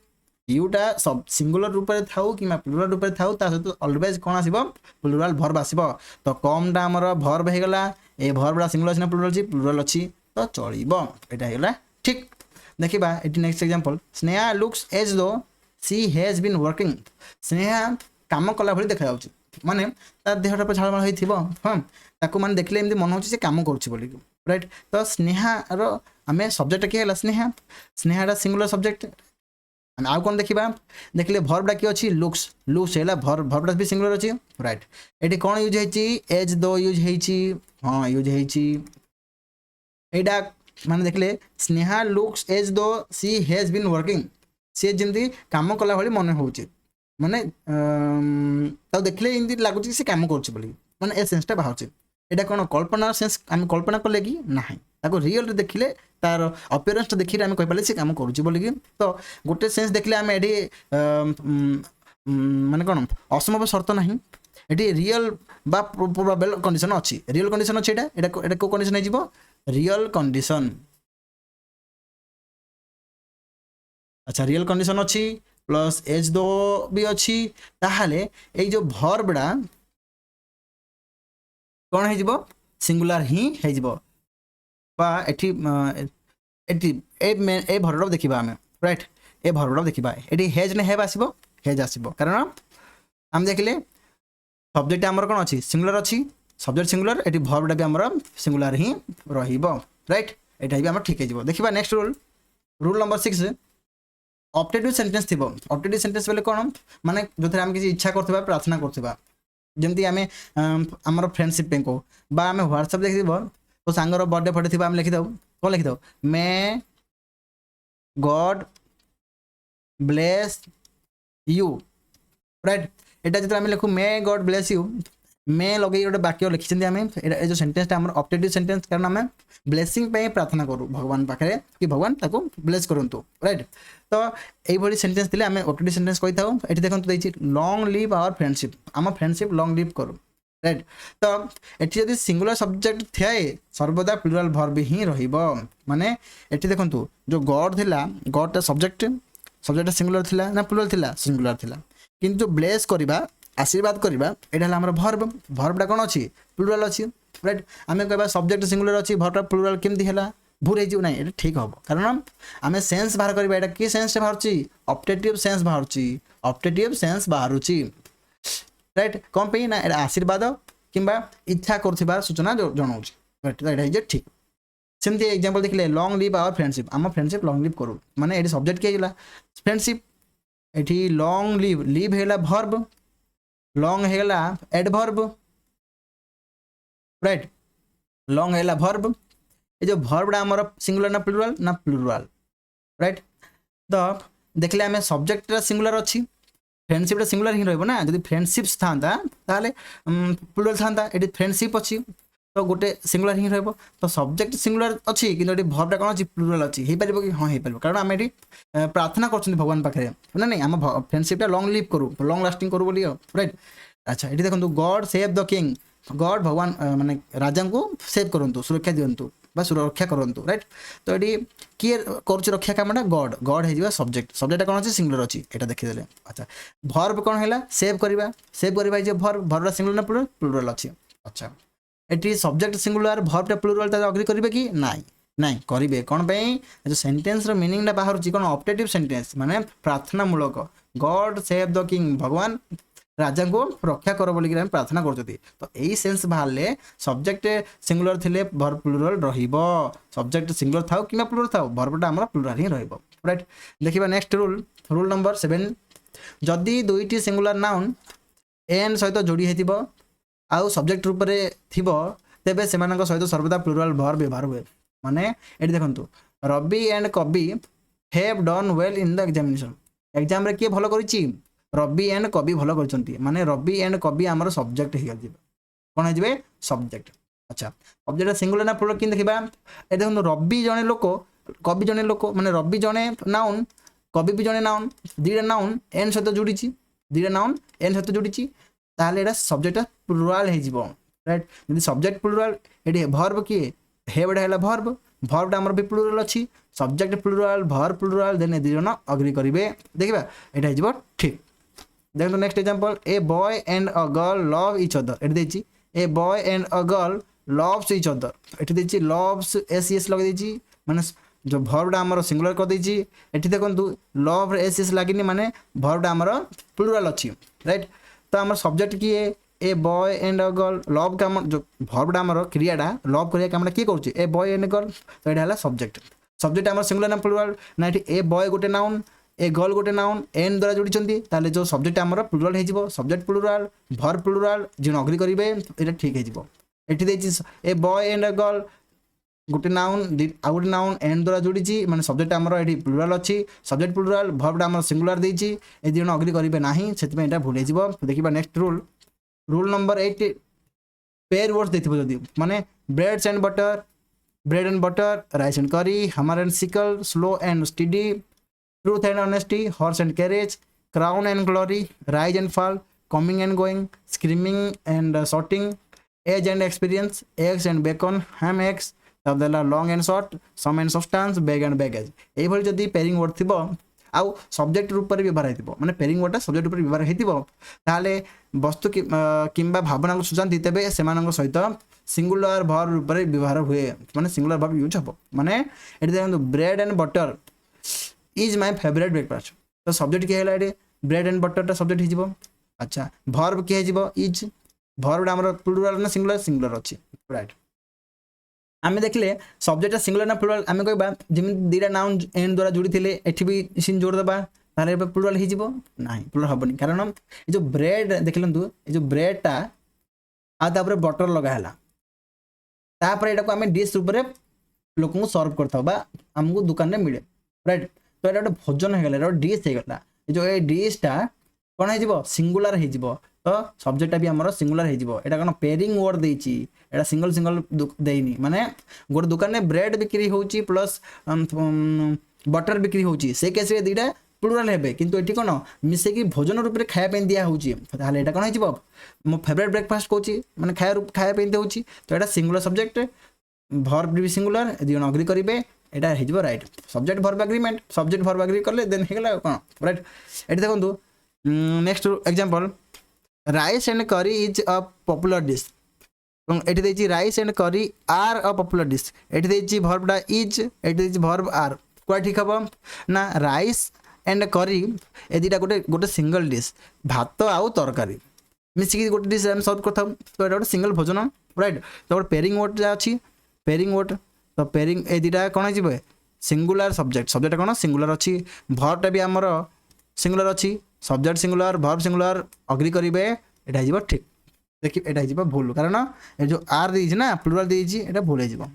यूटा सब सिंगुलर रूप में थाउ कि प्लुराल रूप में थाउ ता सहित ऑलवेज कौन आसीबो प्लुराल वर्ब आसीबो तो कमटा हमर वर्ब हे गला ए वर्बडा सिंगुलर अछि ना प्लुराल अछि तो चलिबो एटा हे गला ठीक देखिबा एटी next example Sneha looks as though she has been working Sneha काम कला भली देखा जाउची माने तार देहटा पर झाळमाळ होइथिबो हम ताको माने देखले एमदी मन होची से काम करछि बोली राइट तो स्नेहा रो हमें सब्जेक्ट के हला स्नेहा स्नेहाडा सिंगुलर सब्जेक्ट आउ कौन देखा देखिले भर्बटा किए अच्छी लुक्स लुक्स है भर्बटा भी सिंगुलर अच्छी राइट ये कौन यूज है एज दो यूज हाँ यूज है माने देखिले स्नेहा लुक्स एज दो सी हैज बीन वर्किंग सी जमी कम कला भाई मन हो माने तो देखिले इमती लगुच सी कम कर माने ए सेंसटा बाहर यहाँ कौन कल्पना सेंस आम कल्पना कले कि ना ताको रियल देखिले तार अपीयरेंस देखिले आम कहीपर से कम करुच्ची बोलिकी तो गोटे सेंस देखिले आम ये माने कौन असंभव शर्त ना ये रियल बा प्रोबेबल कंडीशन अच्छी रियल कंडीशन अच्छी यहाँ को कंडीशन हो रियल कंडीशन अच्छा रियल कंडीशन अच्छी प्लस एज दो भी अच्छी ताहले ए जो भर्बडा कौन हो सिंगुलर ही हो एठी ए भर्बडा देखिबा आमे राइट ए भर्बडा देखिबा एठी हेज ने हेब आसीबो हेज आसीबो कारण हम देखिले सब्जेक्ट हमर कोन अछि सिंगुलर अछि सब्जेक्ट सिंगुलर एठी भर्बडा भी हमर सिंगुलर ही रहिबो राइट एटा भी हमर ठीक हे जिवो देखिबा next rule number 6 optative sentence थिबो ऑप्टेटिव सेंटेंस बेले कोन माने जोथरे हम किसी इच्छा करथबा प्रार्थना करथबा जमती आमे हमर फ्रेंडशिप पे को बा आमे व्हाट्सएप देखिबो तो सांगर बर्थडे फटे थी आम लिखिद कौन लिखिद may God bless you right यहाँ जो आम लिखू may God bless you may लगे गोटे वाक्य लिखी आम जो सेंटेंसटा आम ऑप्टेटिव सेंटेंस कारण आम ब्लेसिंग प्रार्थना करूँ भगवान पाखे कि भगवान ताको ब्लेस करूँ राइट तो यही सेंटेंस थे आम ऑप्टेटिव सेंटेंस कही था ये देखते लॉन्ग लिव आवर फ्रेंडशिप आम फ्रेंडशिप लॉन्ग लिव करूँ राइट तो ये जब सिंगुलर सब्जेक्ट थाए सर्वदा प्लुराल भर्ब ही रहिबो माने ये देखंतु जो गॉड थिला गॉड सब्जेक्ट सिंगुलर थिला ना प्लुराल थिला सिंगुलर थिला किंतु जो ब्लेस करबा आशीर्वाद करबा एटा हला हमर भर्बटा कोन अछि प्लुराल अछि राइट आमे कहबा सब्जेक्ट सिंगुलर अछि भर्बटा प्लुराल केमति हला भूल हे नै एटा ठीक हबो कारण आमे सेंस बाहर करबा एटा की सेंस बाहरची ऑप्टेटिव सेंस बाहरची ऑप्टेटिव सेंस बाहरुची राइट कौन पे ना आशीर्वाद किंबा इच्छा कर सूचना जनाऊँ राइट ठीक सेमती एग्जांपल देखिले लॉन्ग लिव आवर फ्रेंडशिप आम फ्रेंडशिप लॉन्ग लिव करूँ माने ये सब्जेक्ट किए फ्रेंडशिप ये लॉन्ग लिव लिव है भर्ब लॉन्ग है एडवर्ब राइट लॉन्ग है भर्ब ये जो भर्बटा आमर सिंगुलर ना प्लुराल राइट तो देखले आम सब्जेक्ट सिंगुलर अच्छी फ्रेंडशिप सिंगुलर ही रहा ना जब फ्रेंडशिप्स था प्लुराल था ये फ्रेंडशिप अच्छी तो गोटे सिंगुलर ही रहा तो सब्जेक्ट सिंगुलर अच्छी कि भर्बटा कौन अच्छी प्लुराल अच्छी हो पार कि हाँ हो पार कारण आम ये प्रार्थना कर भगवान पाखे ना नहीं आम फ्रेंडशिपटा लॉन्ग लिव करूँ लॉन्ग लास्टिंग करूँ बोली राइट अच्छा ये देखो God save the king God भगवान माने राजा को सेव करूँ सुरक्षा दिंतु सुरक्षा करूँ राइट तो ये किए कर रक्षा कामटा गॉड गॉड हो सब्जेक्ट कौन अच्छी सिंगुलर अच्छी यहाँ देखीदे अच्छा भर्ब कौन है सेव करवा जो भर्बटा सिंगुलर ना प्लुराल अच्छी अच्छा ये सब्जेक्ट सिंगुलर भर्बटा प्लुराल अग्री करेंगे कि नाई करेंगे कौन जो सेंटेंस मीनिंगटा बाहर कौन ऑप्टेटिव सेंटेंस माने प्रार्थनामूलक गॉड सेव द किंग भगवान राजा को रक्षा कर बोलिक प्रार्थना कर तो यही सेंस बाहर सब्जेक्ट सिंगुलर थे भर्ब प्लुराल रहिबो सब्जेक्ट सिंगुलर थाउ कि प्लुराल थाउ भर्बटा आमर प्लुराल ही रहिबो राइट देखिबा नेक्स्ट रूल नंबर 7 जदि दुईटी सिंगुलर नाउन एन सहित जोड़ी हेतिबो आउ सब्जेक्ट रूप रे थिबो तेबे सेमानक सहित सर्वदा प्लुराल भर्ब व्यवहार हुए माने एटी देखंतु रवि एंड कवि have done well in the examination exam रे के भलो करिछि रवि एंड कवि भलो करछंती माने रवि एंड कवि हमर सब्जेक्ट हे गल कोन हे जबे सब्जेक्ट अच्छा सब्जेक्ट सिंगुलर ना प्लुराल किन देखिबा ए देखंतु रवि जने लोक कवि जने लोक माने रवि जने नाउन कवि भी जने नाउन दीटा नाउन एन सहित जोड़ीछि दीटा नाउन एन सहित जोड़ीछि ताले एटा सब्जेक्ट प्लुराल हे जिवो राइट यदि सब्जेक्ट प्लुराल एटी भर्ब किए हेबडा हैला भर्ब भर्बटा आमर भी प्लुराल अच्छी subject plural verb plural then ए दुई जन अग्री करेंगे देखा यहाँ हो ठीक देखो next example a boy and a girl love each other ये देखिए a boy and a girl loves each other ये देखिए लव्स एस एस लगे देछि माने जो भर्बटा आमर सिंगुलर कर देछि एठी देखंतु लव एस एस लागिनी माने भर्बटा आमर प्लुराल अच्छी राइट तो आमर सब्जेक्ट किए ए boy and a girl love का जो भर्बटा आमर क्रियाटा लव करिया काम किए करूँ ए बॉय एंड गर्ल तो यहाँ है सब्जेक्ट सब्जेक्ट आमर सिंगुलर ना प्लुराल ना ये ए बॉय गोटे नाउन ए गर्ल गोटे नाउन एन द्वारा जोड़ी ताले जो सब्जेक्ट आमर प्लुराल हो सब्जेक्ट प्लुराल भर्ब प्लुराल जो अग्री करेंगे ये ठीक हो ए बॉय एंड अ गर्ल गोटे नाउन आउ गोटे नाउन एन द्वारा जोड़ी माने सब्जेक्ट आमर ये प्लुराल अच्छी सब्जेक्ट प्लुराल भर्बटा आमर सिंगुलर देछि ए दुई जन अग्री करेंगे ना से भूल हो देखा next rule rule number 8 pair words देखो जदि माने breads and butter rice and curry hammer and sickle slow and steady truth and honesty horse and carriage crown and glory rise and fall coming and going screaming and shouting age and experience eggs and bacon ham eggs तब long and short sum and substance bag and baggage ये जदि pairing word थी आउ subject रूप में व्यवहार हो माने पेयरिंग वर्डटा सब्जेक्ट रूप व्यवहार होते वस्तु किंबा भावना को सूचाती तेज से सहित सिंगुलर भर्ब रूप में व्यवहार हुए माने सिंगुलर भर्ब यूज हम माने ये देखो bread and butter is my favourite breakfast तो सब्जेक्ट किए है ब्रेड एंड बटरटा सब्जेक्ट हो अच्छा भर्ब किए इज भर्बटा आमर प्लुराल ना सिंगुलर सिंगुलर अच्छी राइट आम देखले सब्जेक्ट सिंगुलर ना प्लुराल आम कह जमी दुईटा नाउन एन द्वारा जोड़ी थे एठी भी सिन जोड़देबा तारे प्लुराल हो ना प्लुराल हेनी कारण ये जो ब्रेड देख लु ये जो ब्रेडटा आपर बटर लगाला तापर यहाँ आम डिश रूप में लोक सर्व करता आमको दुकान में मिले राइट तो ये गोटे भोजन हो गला डिश हो गला जो ये डिशटा कौन हो सिंगुलर हो तो सब्जेक्टा भी आमर सिंगुलर हो कौन पेयरिंग वर्ड देछि एटा सिंगल सिंगल देनी माने गोटे दुकान में ब्रेड बिक्री होची प्लस बटर बिक्री होची से केस रे दुईटा प्लुराल हेबे किंतु एठी कोन मिसेकी भोजन रूप में खाया पे दिया होची ताले एटा कोन हिजबो मो फेवरेट ब्रेकफास्ट कोची माने खाया पे होची तो एटा सिंगुलर सब्जेक्ट भर्ब भी सिंगुलर दियन अग्री करिवे एटा हिजबो right subject verb agreement subject verb agree करले देन हेगला कोन राइट एठी देखंतु next example rice and curry is a popular dish एठी देछि rice and curry are a popular dish एठी देछि भर्बटा इज एठी देछि भर्ब आर कोआ ठीक हबो ना राइस एंड करी ए दुईटा गोटे गोटे सिंगल डिश भात आउ तरकारी मिसिकी गोटे डिश आम सर्व करता तो ये गोटे सिंगल भोजन राइट तो गोटे पेयरिंग वर्ड जहाँ अच्छी पेयरिंग वर्ड तो पेयरिंग ए दुईटा कौन हो सिंगुलर सब्जेक्ट कौन सिंगुलर अच्छी भर्बटा भी आमर सिंगुलर अच्छी subject singular verb singular agree करेंगे यहाँ हो ठीक देखिए यहाँ हो भूल कारण ये जो आर देछि ना प्लुराल देछि एटा भूल हो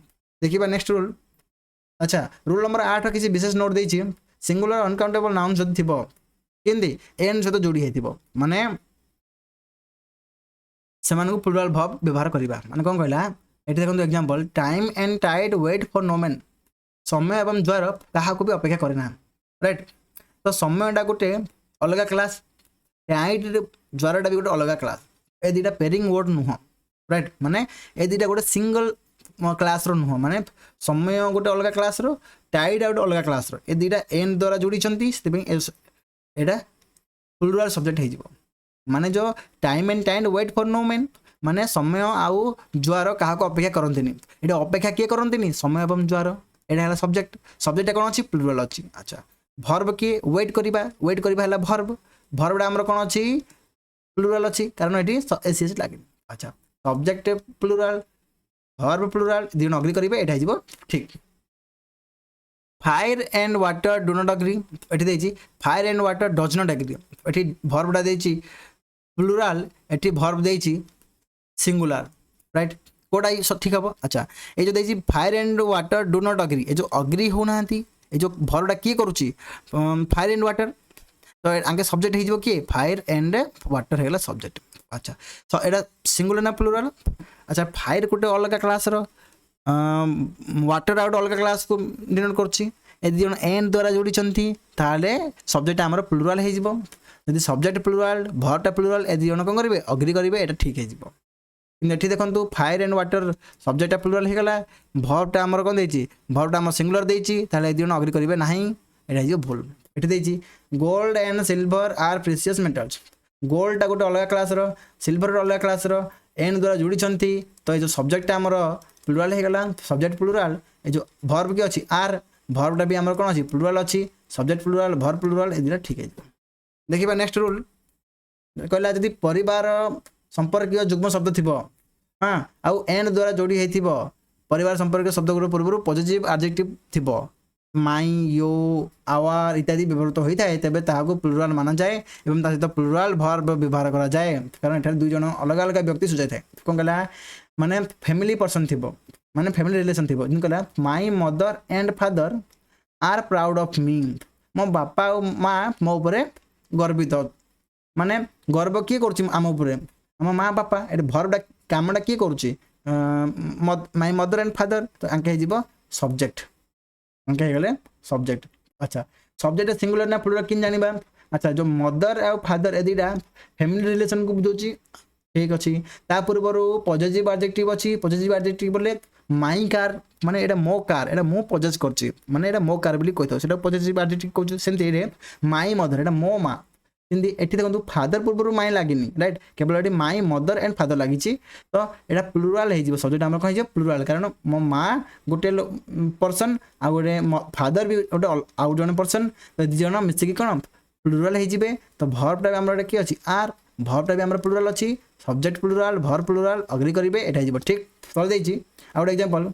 देखिए नेक्स्ट रूल अच्छा रूल नंबर 8 किसी विशेष नोट देछि सिंगुलर अनकाउंटेबल नाउन जदि थिबो केंदी एन सहित जोड़ी हेतिबो माने सेमानकु प्लुराल भर्ब व्यवहार करिबा माने कोन कहला एठी देखंतु example time and tide wait for no man समय एवं ज्वार काहाकु भी अपेक्षा करे ना राइट तो समयटा गोटे अलग क्लास टाइड ज्वारटा भी गोटे अलग क्लास ए दुईटा पेयरिंग वर्ड नुह राइट माने ए दुईटा गोटे सिंगल क्लास रो नुह माने समय गोटे अलग क्लास रो टाइड आउट अलग क्लास रो ए दुईटा एन द्वारा जोड़ी एटा प्लुराल सब्जेक्ट हो माने जो time and tide wait for no man माने समय आउ ज्वार क्या अपेक्षा करती ये अपेक्षा किए करती समय एवं ज्वार यहाँ है सब्जेक्ट सब्जेक्ट कौन अच्छी प्लुराल अच्छी अच्छा भर्ब किए वेट करवा है भर्ब भर्बटा आमर कौन अच्छी प्लुराल अच्छी कारण ये एस एस लगे अच्छा सब्जेक्ट प्लुराल भर्ब प्लुराल दी अग्री करेंगे यहाँ हो ठीक fire and water do not agree ये fire and water does not agree ये भर्बटा देछि प्लुराल ये भर्ब देछि सिंगुलर राइट कोटा ठीक हम अच्छा ये जो देछि fire and water do not agree ये जो अग्री होना ये जो भर्बटा किए करुच्ची फायर एंड वाटर तो आगे सब्जेक्ट हो किए फायर एंड वाटर होगा सब्जेक्ट अच्छा तो यहाँ सिंगुलर ना प्लुराल अच्छा फायर गोटे अलग क्लास वाटर आउट अलग क्लास को डिनोट कर एन द्वारा जोड़ी सब्जेक्ट आमर प्लुराल हो सब्जेक्ट प्लुराल भर्बटा प्लुराल ए दुई जन कौन करेंगे अग्री करेंगे यहाँ ठीक हो एठी देखंतु फायर एंड वाटर सब्जेक्टटा प्लुराल हेगला वर्बटा हमर कोन देछि वर्बटा हमर सिंगुलर देछि ताले दिजन अग्री करिवे नाही एटा हियो भूल एठी देछि gold and silver are precious metals गोल्डटा गोटे अलग क्लास रो सिल्वर अलग क्लास रो एंड द्वारा जोड़ी छंती तो ये जो सब्जेक्टटा हमर प्लुराल हेगला सब्जेक्ट प्लुराल ए जो वर्ब के अछि आर वर्बटा भी हमर कोन अछि प्लुराल अछि सब्जेक्ट प्लुराल वर्ब प्लुराल ए दिना ठीक है देखिबा नेक्स्ट रूल कहला यदि परिवार संपर्क जुग्म शब्द थिबो हाँ आउ एंड द्वारा जोड़ी हेथिबो परिवार संपर्क शब्द गुरो पूर्व पॉजिटिव एडजेक्टिव थिबो माई यो आवर इत्यादि व्यवहृत होता है तेबे ताहाको प्लुराल माना जाए एवं ता सहित प्लुराल वर्ब व्यवहार करा जाए कारण एठार दुई जन अलग अलग व्यक्ति सुझाई थाए कोन कहला माने फैमिली पर्सन थिबो माने फैमिली रिलेशन थिबो जिन कहला my mother and father are proud of me मो बापा और माँ मो ऊपर गर्वित माने गर्व किए करूची आम ऊपर आम माँ बापा ए वर्बटा कामटा किए करूची माई मदर एंड फादर तो आंके जीवो सब्जेक्ट आंके हेगले सब्जेक्ट अच्छा सब्जेक्ट सिंगुलर ना प्लुराल किन जानिबा अच्छा जो मदर और फादर ए दुईटा फैमिली रिलेशन को बुझौची ठीक अच्छी ता पूर्व पॉजिटिव एडजेक्टिव अच्छी पॉजिटिव एडजेक्टिव बोले माई कार माने एटा मो कार एटा मो पजेस करची माने एटा मो कार बोली कहतो सेटा पॉजिटिव एडजेक्टिव कहू सेंती रे माई मदर एटा मो माँ सेंती एठी देखंतु फादर पूर्व माई लागिनी राइट केवल एटी माई मदर एंड फादर लागिची तो एटा प्लुराल हे जिवो सब्जेक्ट हमर कहि जे प्लुराल कारण मो माँ गोटे पर्सन आ गोटे फादर भी गोटे आउ जने पर्सन तो दि जन मिसिकी कोन प्लुराल हे जिवे तो वर्बटा हमर की अछि आर वर्बटा भी हमर प्लुराल अछि subject plural verb plural agree करिवे एटा जिवो ठीक तल देछि आ गोटे example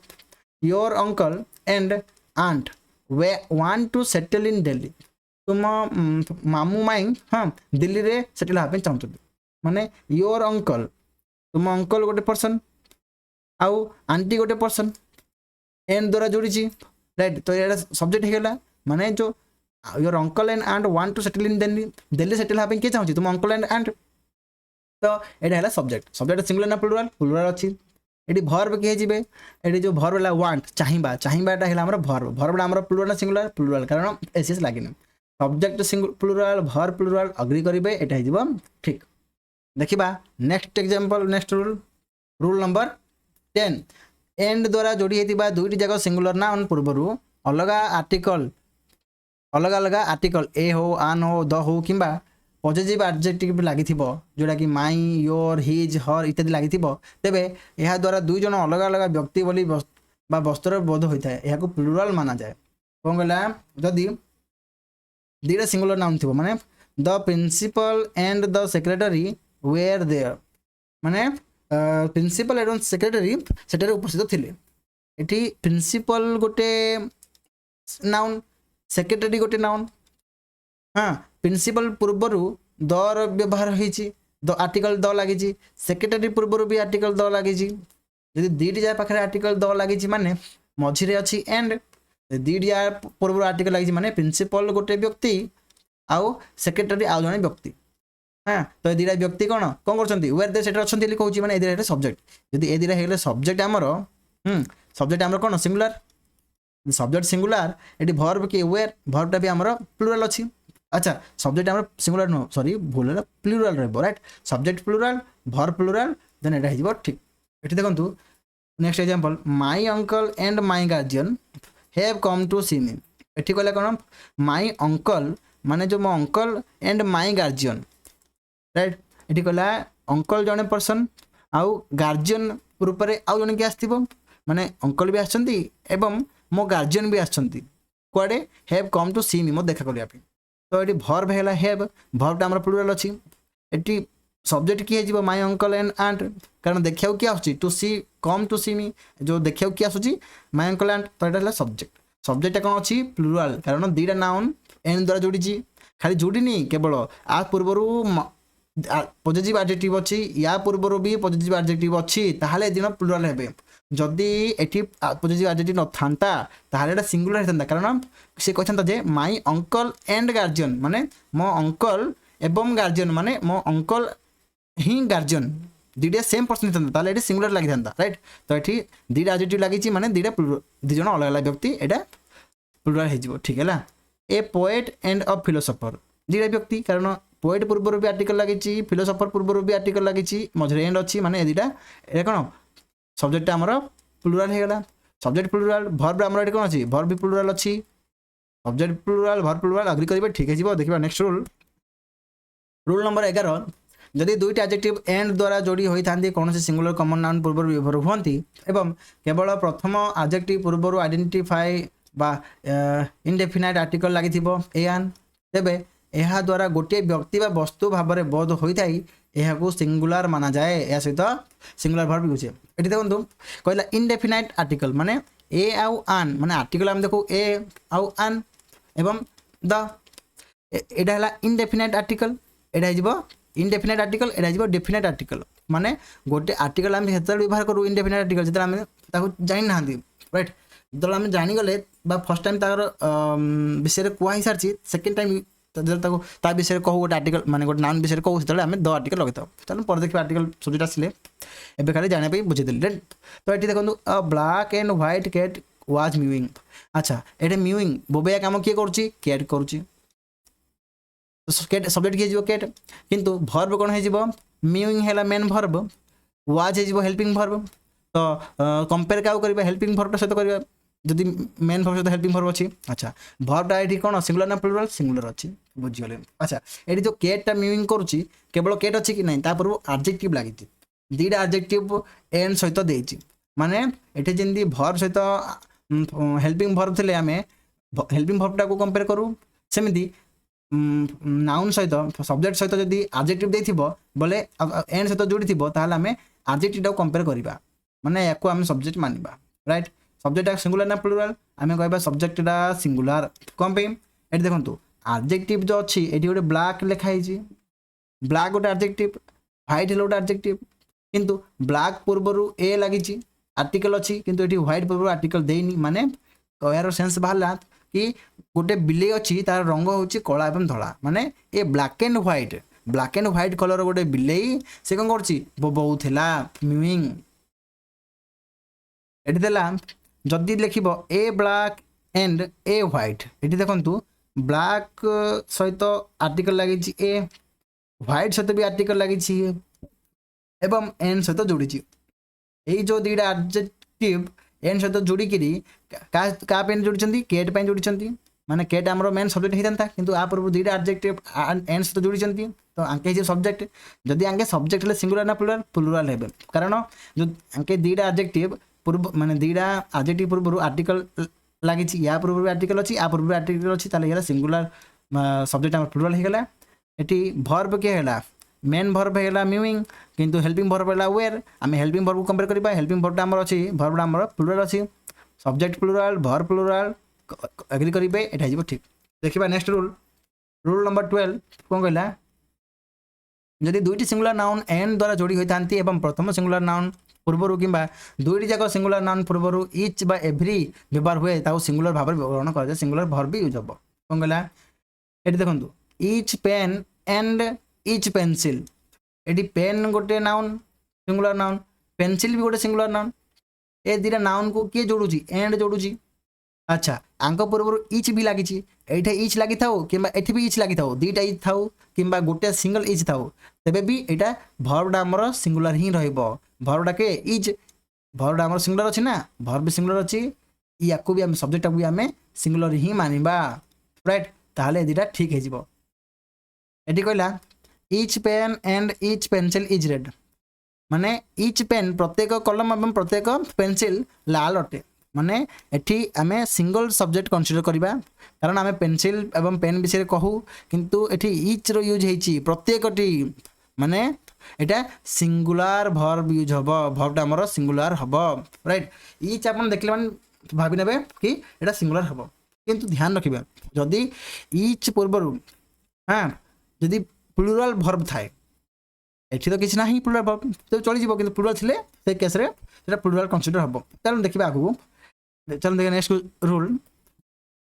your uncle and aunt वे want to settle in Delhi तुम मामू माई हाँ दिल्ली रे सेटल हाँ चाहते माने योर अंकल तुम अंकल गोटे पर्सन आउ आंटी गोटे पर्सन एंड द्वारा जोड़ी राइट तो ये सब्जेक्ट हेगला माने जो your uncle and aunt want to settle in Delhi Delhi settle हाँ किए चाहूँ तुम अंकल एंड आंट तो यहाँ है सब्जेक्ट सब्जेक्ट सिंगुलर ना प्लुराल प्लुराल अच्छी ये भर्ब किए जीवे ये जो भर्ब है वांट चाहिबा चाहिबाटा है हमर भर्ब भर्बटा हमर प्लुराल ना सिंगुलर प्लुराल कारण एसीएस लागिनी subject single plural verb plural agree करिवे एटा हिजबो ठीक देखिबा next example next rule number 10 and द्वारा जोड़ी हेतिबा दुईटी जाक सिंगुलर नाउन पूर्वरु अलगा आर्टिकल ए हो आन हो द हो किंबा पॉजिटिव एडजेक्टिव लागि थिबो जोडा कि माई योर हिज हर इत्यादि लागि थिबो तेबे एहा द्वारा दुई जन अलग अलग व्यक्ति बोली बा वस्तुर बोध होइता एहा को प्लुराल माना जाए कोन गला जदी दीटा सिंगुलर नाउन थी माने the principal and the secretary were there माने प्रिंसिपल एंड सेक्रेटरी सेटारे उपस्थित थिले एठी प्रिंसिपल गोटे नाउन सेक्रेटरी गोटे नाउन हाँ प्रिंसिपल पूर्वरु दर व्यवहार होईची द आर्टिकल द लागिची सेक्रेटरी पूर्वरु भी आर्टिकल द लागिची यदि दीटी जा पाखरे आर्टिकल द लागिची माने मझिरे अछि एंड दीटी जा पूर्व आर्टिकल लगी माने प्रिंसिपल गोटे व्यक्ति आउ सेक्रेटरी आउ जने व्यक्ति हाँ तो दीटा व्यक्ति कौन कौन करछंती वेयर दे सेटर अछंती लिखौ छी माने ए दीटा सब्जेक्ट यदि ए दीटा हेले सब्जेक्ट हमर सब्जेक्ट हमर कोन सिंगुलर सब्जेक्ट सिंगुलर एटी वर्ब के वेयर वर्बटा भी हमर प्लुराल अछि अच्छा सब्जेक्ट हमर सिंगुलर नो सॉरी भूल है प्लुराल रहबो right subject plural verb plural then एटा हिजबो ठीक एटी देखंतु next example my uncle and my guardian have come to see me एठी कहले कोन माय अंकल माने जो मो uncle and my guardian right एठी कहला अंकल जने पर्सन आउ गार्जियन रूप रे आउ जने के आस्तिबो माने अंकल भी आछंती एवं मो गार्जियन भी आछंती कोडे हैव कम टू सी मी मो देखा करिया पे तो एठी वर्ब हेला हैव वर्बटा हमर प्लुराल अछि एठी सब्जेक्ट की हेजिबो माय अंकल एंड आंट कारण देखियो की आछी to C come to see मी जो देखियो की आछी माय अंकल आंट तो एटा सब्जेक्ट सब्जेक्ट कौन अच्छी प्लुराल कारण दीटा नाउन एन द्वारा जोड़ी खाली जोड़ीनी केवल आ पूर्वरु पॉजिटिव एडजेक्टिव अच्छी या पूर्वर भी पॉजिटिव एडजेक्टिव अच्छी ताहाले दिन प्लुराल हेबे जदि एठी पॉजिटिव एडजेक्टिव न थांता ताहाले एटा सिंगुलर हेतंता कारण से कहछंता जे माय अंकल एंड गार्जियन माने मो अंकल एवं गार्जियन माने मो अंकल ही गार्जियन दीटा सेम पर्सन था ताले एटी सिंगुलर लागि था राइट तो एटी दीटा एडजेक्टिव लागि माने दीटा दी जण अलग अलग व्यक्ति एटा प्लुराल हे जिवो ठीक हैला a poet and a philosopher दीटा व्यक्ति कारण पोएट पूर्व भी आर्टिकल लगी फिलोसोफर पूर्व भी आर्टिकल लगी मझे एंड अच्छी माने दुटा ये कौन सब्जेक्ट आमर प्लुराल हो गला सब्जेक्ट प्लुराल भर्ब आमर ये कौन अच्छी भर्ब भी प्लुराल अच्छी subject plural verb plural agree करेंगे ठीक है देखा नेक्स्ट रूल रूल नंबर 11 जदि दुईट एडजेक्टिव एंड द्वारा जोड़ी होता कौन सिंगुलर कॉमन नाउन पूर्व व्यवहार हुंती एवं केवल प्रथम एडजेक्टिव पूर्व आइडेंटिफाई बा इनडेफिनाइट आर्टिकल लगी एन तेबे यह द्वारा गोटे व्यक्ति बा वस्तु भाव में बोध होता है सिंगुलर माना जाए या सहित सिंगुलर भर्ब यूज ये देखो कहला इनडेफिनाइट आर्टिकल माने ए आउ आन माने आर्टिकल आम देखो ए आउ आन एवं द एटा है इनडेफिनाइट आर्टिकल एटा इनडेफिनाइट आर्टिकल एटा डेफिनाइट आर्टिकल माने गोटे आर्टिकल आम से व्यवहार करूँ इनडेफिनाइट आर्टिकल जो आम जानी ना राइट जो आम जानीगले फर्स्ट टाइम तार विषय कहुई सारी सेकेंड टाइम ता विषय कहू गोटे आर्टिकल माने गोटे नाउन विषय कहू से आम द आर्टिकल लगे चलो पर देखिए आर्टिकल सब्जेक्ट आसिले एवं खाली जाना बुझेदेली राइट तो ये देखो a black and white cat was mewing अच्छा ये म्यूइंग बोबेया काम किए करुच्ची कैट करुच्ची कैट सब्जेक्ट किए कैट किंतु भर्ब कौन हो म्यूइंग है मेन भर्ब वाज हो हेल्पिंग भर्ब तो कंपेयर क्या करें हेल्पिंग भर्बटा सहित करवा जदि मेन भर्ब सहित हेल्पिंग भर्ब अच्छी अच्छा भर्बटा ये कौन सिंगुलर ना प्लुराल सिंगुलर अच्छी बुझीगले अच्छा ये जो कैटा म्यूइंग करुच्ची केवल कैट अच्छी कि नहीं पूर्व एडजेक्टिव लगी दुईटा एडजेक्टिव एंड सहित देती माने ये जमी भर्ब सहित हेल्पिंग भर्ब थे आम हेल्पिंग भर्बटा को कंपेयर करूँ सेमती नाउन सहित सब्जेक्ट सहित जदि एडजेक्टिव देथिबो बोले एंड सहित जोड़ी थिबो ताहले आमे एडजेक्टिव टाको कंपेयर करिबा माने याको आमे सब्जेक्ट मानिबा राइट सब्जेक्ट सिंगुलर ना प्लुराल आमे कहबा सब्जेक्टटा सिंगुलर कम पे एटी देखंतु एडजेक्टिव जो अछि एटी गोटे ब्लैक लिखा हिची ब्लैक गोटे एडजेक्टिव व्हाइट हेलो गोटे एडजेक्टिव किंतु ब्लैक पूर्वरु ए लागिची आर्टिकल अछि किंतु एटी व्हाइट पूर्वरु आर्टिकल देइनी माने कहयार सेंस बाहला कि गोटे बिले अच्छी तार रंग हूँ कला एवं धला माने ए ब्लैक एंड व्हाइट कलर गोटे बिले से कौन करोला म्यूइंग ये देला जदि लिख ए ब्लैक एंड ए व्हाइट ये देखु ब्लैक सहित आर्टिकल लगी ए व्हाइट सहित भी आर्टिकल लगी एवं एंड सहित जोड़ी यही जो दुईटा एडजेक्टिव एंड सहित जोड़िकी क्या पेन जोड़ी कैट पे जोड़ी माने कैट आमर मेन सब्जेक्ट होता किंतु आ पूर्व दुईटा एडजेक्टिव एंड सहित जोड़ी तो आंके सब्जेक्ट जदि आंके सब्जेक्ट है सिंगुलर ना प्लुराल प्लुराल है कारण जो आंके दुईटा एडजेक्टिव पूर्व माने दुईटा एडजेक्टिव पूर्व आर्टिकल लगी या पूर्व आर्टिकल अच्छी या पूर्व आर्टिकल अच्छी ताले सिंगुलर सब्जेक्ट आम प्लुराल हो गला एटी भर्ब के है मेन भर्ब है म्यूइंग किंतु हेल्पिंग भर्ब है वेयर आम हेल्पिंग भर्ब को कंपेयर करबा हेल्पिंग भर्बटा आमर अच्छी भर्बटा आमर प्लुराल अच्छी subject plural verb plural agree करेंगे ये हो ठीक देखा नेक्स्ट रूल रूल नंबर 12 कौन कहला जदि दुईटी सिंगुलर नाउन एंड द्वारा जोड़ी होता प्रथम सिंगुलर नाउन पूर्वर कि दुईटी जाक सिंगुलर नाउन पूर्वर इच बा एभ्री व्यवहार हुए सिंगुलर भाव में ग्रहण कर सिंगुलर भर्ब भी यूज हम कौन कहला ये देखो each pen and each pencil ये पेन गोटे नाउन सिंगुलर नाउन पेंसिल भी गोटे सिंगुलर नाउन ए दुटा नाउन को किए जोड़ुची एंड जोड़ुची अच्छा आंक पूर्व इच भी लगी ये इच लगी था कि भी इच लगी था दुईटा इच था कि गोटे सिंगल इच था तेबे भी यहाँ भर्बटा आमर सिंगुलर ही भर्बटा के इच भर्बटा आमर सिंगुलर अच्छी ना भर्ब भी सिंगुलर अच्छी या भी आम सब्जेक्ट भी आम सिंगुलर ही मानिबा राइट ताहले दुटा ठीक हो कहला each pen and each pencil is red माने इच पेन प्रत्येक कलम एवं प्रत्येक पेंसिल लाल अटे माने एठी आमे सिंगल सब्जेक्ट कंसीडर करिबा कारण आमे पेंसिल एवं पेन विषय कहू किंतु एठी इच रो यूज हेची प्रत्येकटी माने एटा सिंगुलर भर्ब यूज हबो भर्बटा हमर सिंगुलर हबो राइट इच आपन देखले मान भाबी नेबे कि एटा सिंगुलर हबो किंतु ध्यान रखिबा जदी इच पूर्वरु हां जदी प्लुराल भर्ब थाए एठी तो किछ नाही प्लुराल भर्ब तो चली जिवो किंतु प्लुराल थिले से केस रे सेटा प्लुराल कंसीडर हबो चलो देखिबा आगु चलो देखिए नेक्स्ट रूल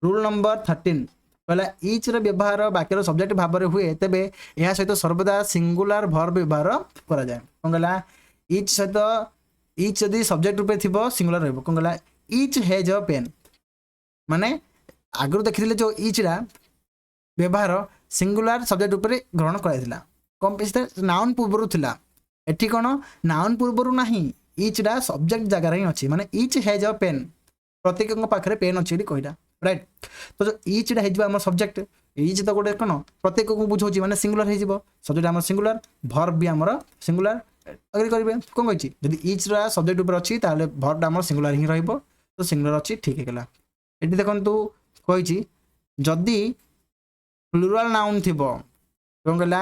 रूल नंबर 13 कहला इच रो व्यवहार वाक्यर सब्जेक्ट भाव में हुए तेबे यह सहित सर्वदा सिंगुलर भर्ब व्यवहार करा जाए कौन कहला इच सहित इच यदि सब्जेक्ट रूपे थिबो सिंगुलर रहबो कौन कहला इच हैज अ पेन माने आगु देखिले जो इच रा व्यवहार सिंगुलर सब्जेक्ट ऊपर ग्रहण कराइला कम पे नाउन पूर्व थिला एठी कोन नाउन पूर्व नाही इचडा सब्जेक्ट जगह ही अछि माने इच हैज अ पेन प्रत्येक पाखरे पेन अछि कहला राइट तो जो इचडा हे हमर सब्जेक्ट इच तो गोटे कोन प्रत्येक को बुझौची माने सिंगुलर हे जिवो सब्जेक्ट हमर सिंगुलर वर्ब भी हमर सिंगुलर अग्री करिवे कोन कहछि यदि इच रा सब्जेक्ट ऊपर अछि ताले वर्ब हमर सिंगुलर ही रहइबो तो सिंगुलर अछि ठीक हे गेला एठी देखंतु कहछि जदि प्लुराल नाउन थिबो कोन कहला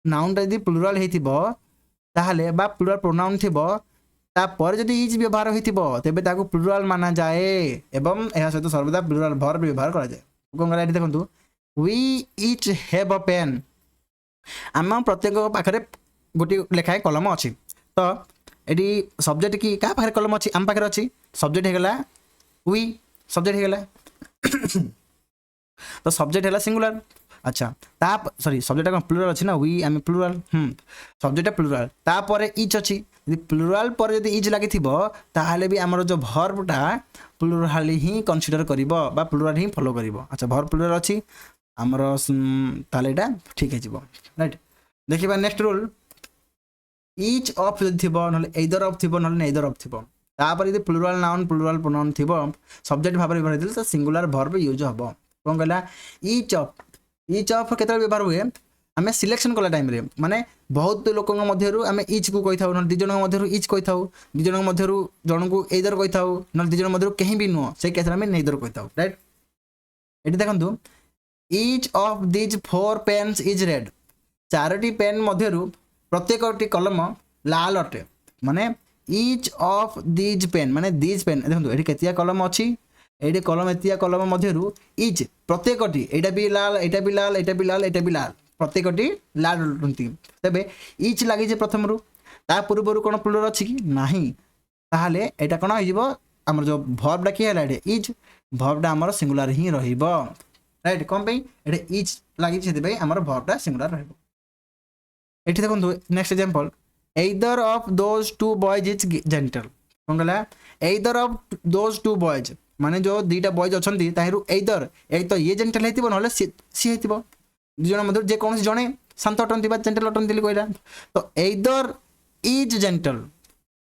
नाउन ता यदि प्लुराल हेतिबो ताहले बा प्लुराल प्रोनाउन थिबो तापर जदि इज व्यवहार होइतिबो तेबे ताको प्लुराल माना जाए एवं एहा सहित सर्वदा प्लुराल वर्ब व्यवहार करा जाए कोन कहला एठी देखंतु we each have a pen आम प्रत्येक पाखरे गोटे लेखाए कलम अच्छी तो ये सब्जेक्ट की क्या पाखे कलम अच्छी आम पाखे अच्छी सब्जेक्ट होगा वी सब्जेक्ट होगा तो सब्जेक्ट है सिंगुलर अच्छा ता सॉरी सब्जेक्ट कौन प्लुराल अच्छी ना वी आम प्लुराल सब्जेक्ट प्लुराल तापर इच अच्छी प्लुराल पर जब इच लगी ताहले भी आमर जो भर्बटा प्लुराल ही कन्सिडर कर प्लुराल ही फॉलो कर अच्छा भर्ब प्लुराल अच्छी आमर ताले एटा ठीक है राइट देखिबा नेक्स्ट रूल इच ऑफ जदि थिबो नले एदर ऑफ थिबो नले नेदर ऑफ थिबो तापर यदि प्लुराल नाउन प्लुराल प्रोनाउन थिबो सब्जेक्ट भाबरे व्यवहार दिले तो सिंगुलर वर्ब यूज हबो कोन कहला इच ऑफ केतल व्यवहार हुए आमे सिलेक्शन कला टाइम रे माने बहुत लोक मध्यरु आमे इच को कहि थाउ न दि जन मध्यरु इच कहि थाउ दि जन मध्यरु जन को एदर कहि थाउ न दि जन मध्यरु कहीं भी नो से केस आमे नेदर कहि थाउ राइट एटी देखंतु each of this four pens is red चारोटी पेन मध्यरु प्रत्येक कलम लाल अटे माने इच ऑफ दीज पेन माने दीज पेन देखो ये केतिया कलम अच्छी ये कलम एतिया कलम मध्यरु इच प्रत्येकटी एटा भी लाल एटा भी लाल एटा भी लाल एटा भी लाल प्रत्येकटी लाल रंती तबे इच लागि जे प्रथम रु ता पूर्व रु कोन प्लुरल अछि कि नाही ताहाले एटा कोन हो जिवो हमर जो वर्ब डा कि हला एटे इच वर्ब डा हमर सिंगुलर ही रहिबो राइट कोन पे एटे इच लागि छै देबे हमर वर्ब डा सिंगुलर रहिबो एठी देखो next example either of those two boys is gentle कोन कहला either of those two boys माने जो दीटा बॉयज अछंती ताहिरु एइदर एक तो ये जेंटल हेतिबो नले सी हेतिबो दि जण मधुर जे कोन जणे शांत अटंती बा जेंटल अटंती कहला तो एइदर इज जेंटल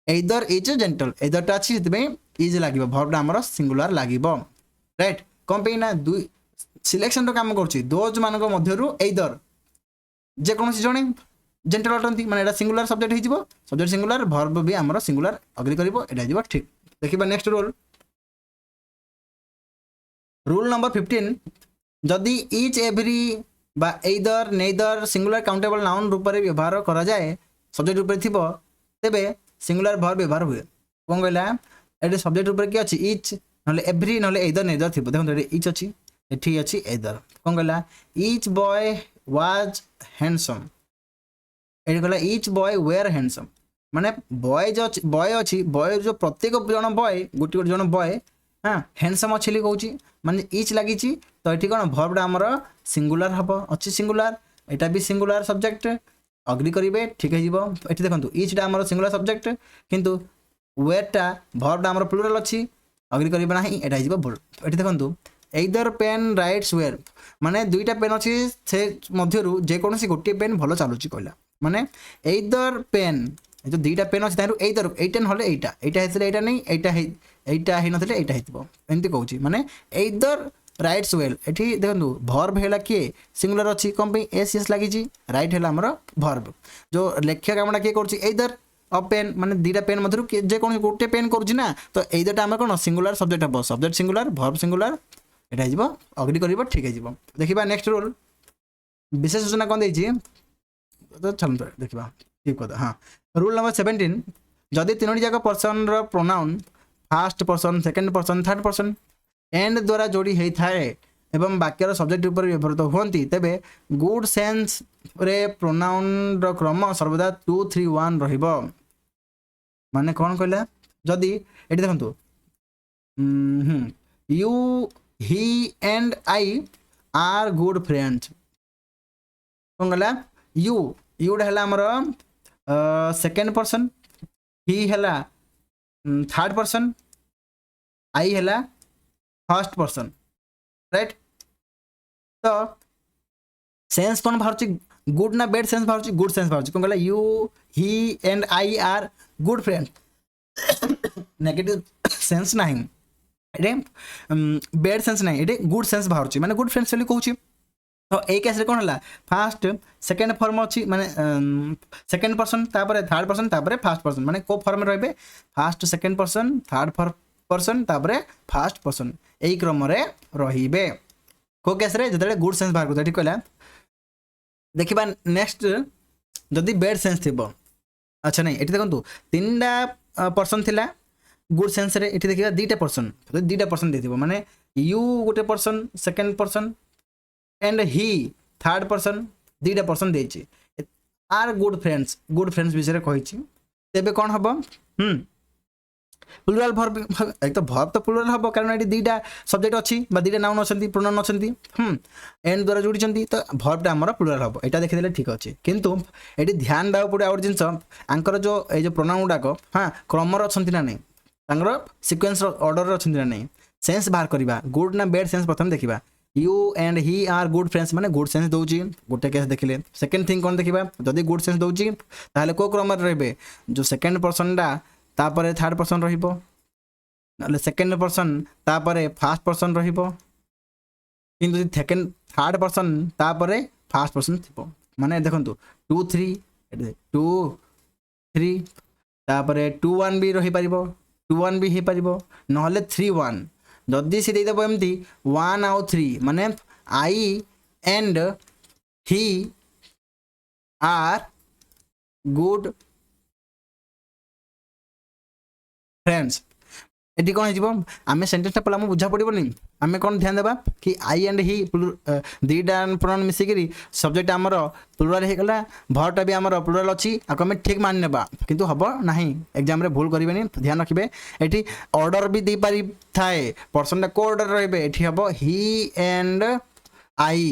एइदर टा अछि तबे इज लागिबो वर्ब हमर सिंगुलर लागिबो राइट कोन पे ना दुई सिलेक्शन रो काम करछि दोज मानको मध्यरु एइदर जे कोन जणे जेंटल अटंती माने एटा सिंगुलर सब्जेक्ट हिजिबो सब्जेक्ट सिंगुलर वर्ब भी हमर सिंगुलर अग्री करिवो एटा हिजिबो ठीक देखिबा नेक्स्ट रूल नंबर 15 जदि ईच एवरी बा एइदर नेदर सिंगुलर काउंटेबल नाउन रूप रे व्यवहार करा जाए सब्जेक्ट रूप रे थिबो तेबे सिंगुलर वर्ब व्यवहार हुए कोन कहला एटे सब्जेक्ट रूप रे की अछि ईच नले एवरी नले एइदर नेदर थिबो देखो एटे ईच अछि एठी अछि एइदर कोन कहला each boy was handsome eighty कहला ईच बॉय वेयर हैंडसम माने बॉय अच्छी बॉय जो प्रत्येक जन बॉय गोटे गोटे जन बॉय हाँ हैंडसम अच्छी कहूँ माने ईच लगी तो ये कौन वर्बटा आमर सिंगुलर हम अच्छी सिंगुलर एटा भी सिंगुलर सब्जेक्ट अग्री करेंगे ठीक है ये देखो ईचटा आमर सिंगुलर सब्जेक्ट किंतु वेयरटा वर्बटा आमर प्लुराल अच्छी अग्री करेंगे ना एटा भूल ये देखो एइदर पेन राइट्स वेयर माने दुईटा पेन अच्छी से मध्यरु जेकोसी गोटे पेन भल चलुची कहला माने एइदर पेन जो दुईटा पेन अच्छी तारू एइदर एइटा नहले एइटा एइटा हेतले एइटा नहीं एइटा हे नथले एइटा हेतिबो एंती कहूची माने एइदर राइट्स वेल एठी देखंतु वर्ब हेला के सिंगुलर अच्छी कम पे एस एस लागि छी राइट हेला हमर वर्ब जो लेख्य कामडा के करची एइदर अ पेन माने दुईटा पेन मधुर जे कोन गोटे पेन करची ना तो एइदरटा हमर कोन सिंगुलर सब्जेक्ट हबो सब्जेक्ट सिंगुलर वर्ब सिंगुलर एटा हिजिबो अग्री करिवो ठीक है जिवो देखिबा नेक्स्ट रूल विशेष सूचना कोन देछि तो चल देखिबा ठीक कदा हां रूल नंबर 17 जदि तीनोटी जाक पर्सन रो pronoun first person second person third person and द्वारा जोड़ी हेई थाए एवं वाक्यर सब्जेक्ट ऊपर व्यवहृत होती तेबे गुड सेंस रे प्रोनाउन रो क्रम सर्वदा 2 3 1 रहिबो माने कोन कहला जदि एटी देखंतु you he and I are good friends कोन कहला यू हला हमर सेकंड पर्सन ही हला थर्ड पर्सन आई हला फर्स्ट पर्सन राइट तो सेन्स कौन बाहर गुड ना बैड सेन्स बाहर गुड सेन्स बाहर कौन कहला you he and I are good friend negative sense ना ये बैड सेन्स ना ये गुड सेन्स बाहर माने गुड फ्रेंड्स बोली कहूँ तो ये केस कौन है फास्ट सेकेंड फॉर्म अच्छी माने सेकेंड पर्सन तापर थर्ड पर्सन तापर फास्ट पर्सन माने को फॉर्म रे fast second person third person तापर फास्ट पर्सन यही क्रम रे रहिबे को केस रे जतले गुड सेन्स बाहर को ठीक कहला देखिबा नेक्स्ट जदि बैड सेन्स थिबो अच्छा नहीं एठी देखंतु तीनटा पर्सन थिला गुड सेन्स रे एठी देखिबा दीटा पर्सन देथिबो माने यू गोटे person second person and he third person दीटा पर्सन देछि आर गुड फ्रेंड्स विषय कही तेबे कौन हम प्लुराल वर्ब एक तो वर्ब तो प्लुराल हम कारण ये दीटा सब्जेक्ट अच्छी दीटा नाउन अच्छी प्रोनाउन अच्छी एंड द्वारा जोड़ी तो वर्बटा आमर प्लुराल हम यहाँ देखीदे ठीक अच्छे किंतु ये ध्यान देवा पड़े आउ जिन आंकर जो ये प्रोनाउन गुड़ाक हाँ क्रम अच्छा ना नहीं सिक्वेन्स ऑर्डर अच्छा ना नहीं सेन्स बाहर करवा गुड ना बैड सेन्स प्रथम देखा you and he are good friends माने गुड सेन्स दौची गोटे केस देखिले सेकेंड थिंग कौन देखा जदि गुड सेन्स दौची ताहले को क्रम रे जो सेकेंड पर्सनटा तापर थर्ड पर्सन रहिबो नले सेकेंड पर्सन तापर फास्ट पर्सन रहिबो किंतु सेकेंड थर्ड पर्सन तापर फास्ट पर्सन थिबो माने देखंतु 2 3 तापर 2 1 भी रही पारिबो 2 1 भी हे पारिबो नहले 3 1 जदि से दे देबो एमती 1 आउ 3 माने I and he are good friends ये कौन हो आम सेन्टेन्स पढ़ा आम बुझा पड़ोनी आम कौन ध्यान देवा कि आई एंड ही दीटा प्रोनाउन मिसिकी सब्जेक्ट आमर प्लुराल होगा भरटा भी आमर प्लुराल अच्छी आपको आम ठीक मान नेबा किंतु हम ना एग्जाम भूल करेंगे ध्यान रखिए ये ऑर्डर भी दे पारि थाए पर्सन को ऑर्डर रे हम ही एंड आई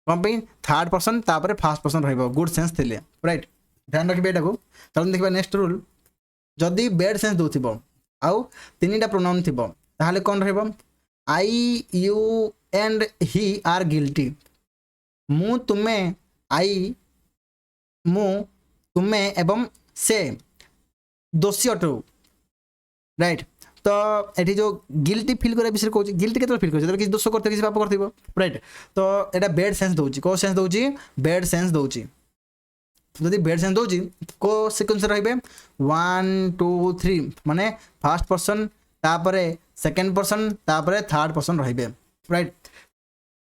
कौन थर्ड पर्सन तापर फास्ट पर्सन रुड सेन्स थे राइट ध्यान रखिए यहाँ चलो देखिए नेक्स्ट रूल जदि बैड सेन्स दौथिबो आउ तीनटा प्रोनाउन थिबो ताहले कोन रहबो I you and he are guilty मु तुमे आई मु तुमे एवं से दोषी अटो राइट तो एठी जो गिल्टी फील करे विषय कहूँ गिल्टी केते फील करे किसी दोष करते किसी पाप करथिबो राइट तो एटा बैड सेन्स दउची को सेन्स दउची बैड सेन्स दउची जदि बैड सेन्स दउची को सीक्वेंस रहिबे 1 2 3 माने फर्स्ट पर्सन तापरे सेकंड पर्सन तापरे थर्ड पर्सन रहिबे राइट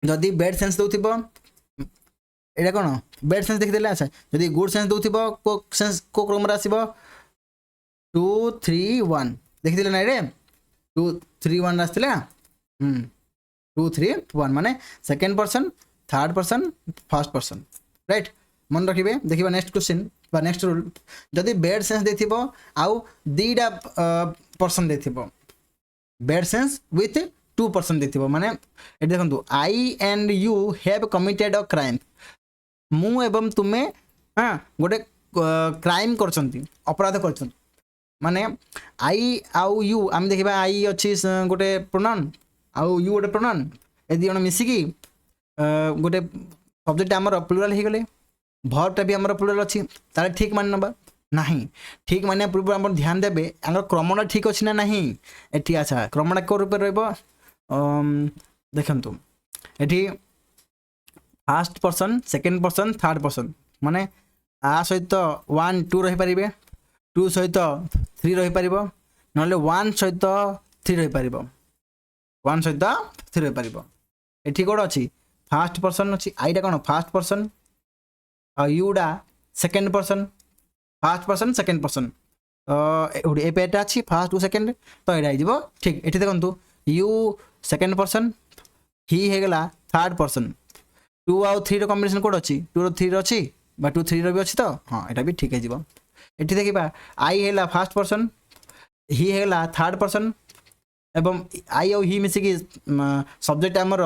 जदि बैड सेन्स दउथिबो एटा कोन बैड सेन्स देखि देला अच्छा जदि गुड सेन्स दउथिबो को सेन्स को क्रम रे आसीबो 2 3 1 देखि देला नै रे 2 3 1 आस्तिला 2 3 1 माने second person third person first person right मन रखिए देखिए नेक्स्ट क्वेश्चन बा नेक्स्ट रूल जदि बैड सेन्स देथिबो आउ दीटा पर्सन देथिबो बैड सेन्स विथ 2 पर्सन देथिबो माने ए देखंतु I and you have committed a crime मु एवं तुमे हां गोटे क्राइम करछंती अपराध करछंती माने आई आउ यू आम देखिबा आई अछि गोटे प्रोनाउन आउ यू गोटे प्रोनाउन ए दी जण मिसिकी गोटे सब्जेक्ट हमर प्लुराल हे गले भरटा भी आमर प्लुराल अच्छी ताले ठीक मान नबा नहीं ठीक माने पूर्व हम ध्यान देबे आंगर क्रमटा ठीक अछि ना नहीं एठी अच्छा क्रमटा को रूप रहबो देखंतु एठी first person second person third person माने आ सहित 1 2 रही परिबे 2 सहित 3 रही परिबो नले 1 सहित 3 रही परिबो 1 सहित 3 रही परिबो एठी कोड अछि फर्स्ट पर्सन अछि आईटा कोन फर्स्ट पर्सन यूडा second person first person second person ए पेटा अच्छी फास्ट टू सेकेंड तो यहाँ ठीक ये देखो यू सेकेंड पर्सन ही होगा थर्ड पर्सन 2 आउ 3 कॉम्बिनेशन कोड अच्छी 2 3 अच्छी 2 3 भी अच्छी तो हाँ यहाँ भी ठीक है ये देखा आई है फास्ट पर्सन ही है थर्ड पर्सन एवं आई आउ ही मिसिकी सब्जेक्ट आमर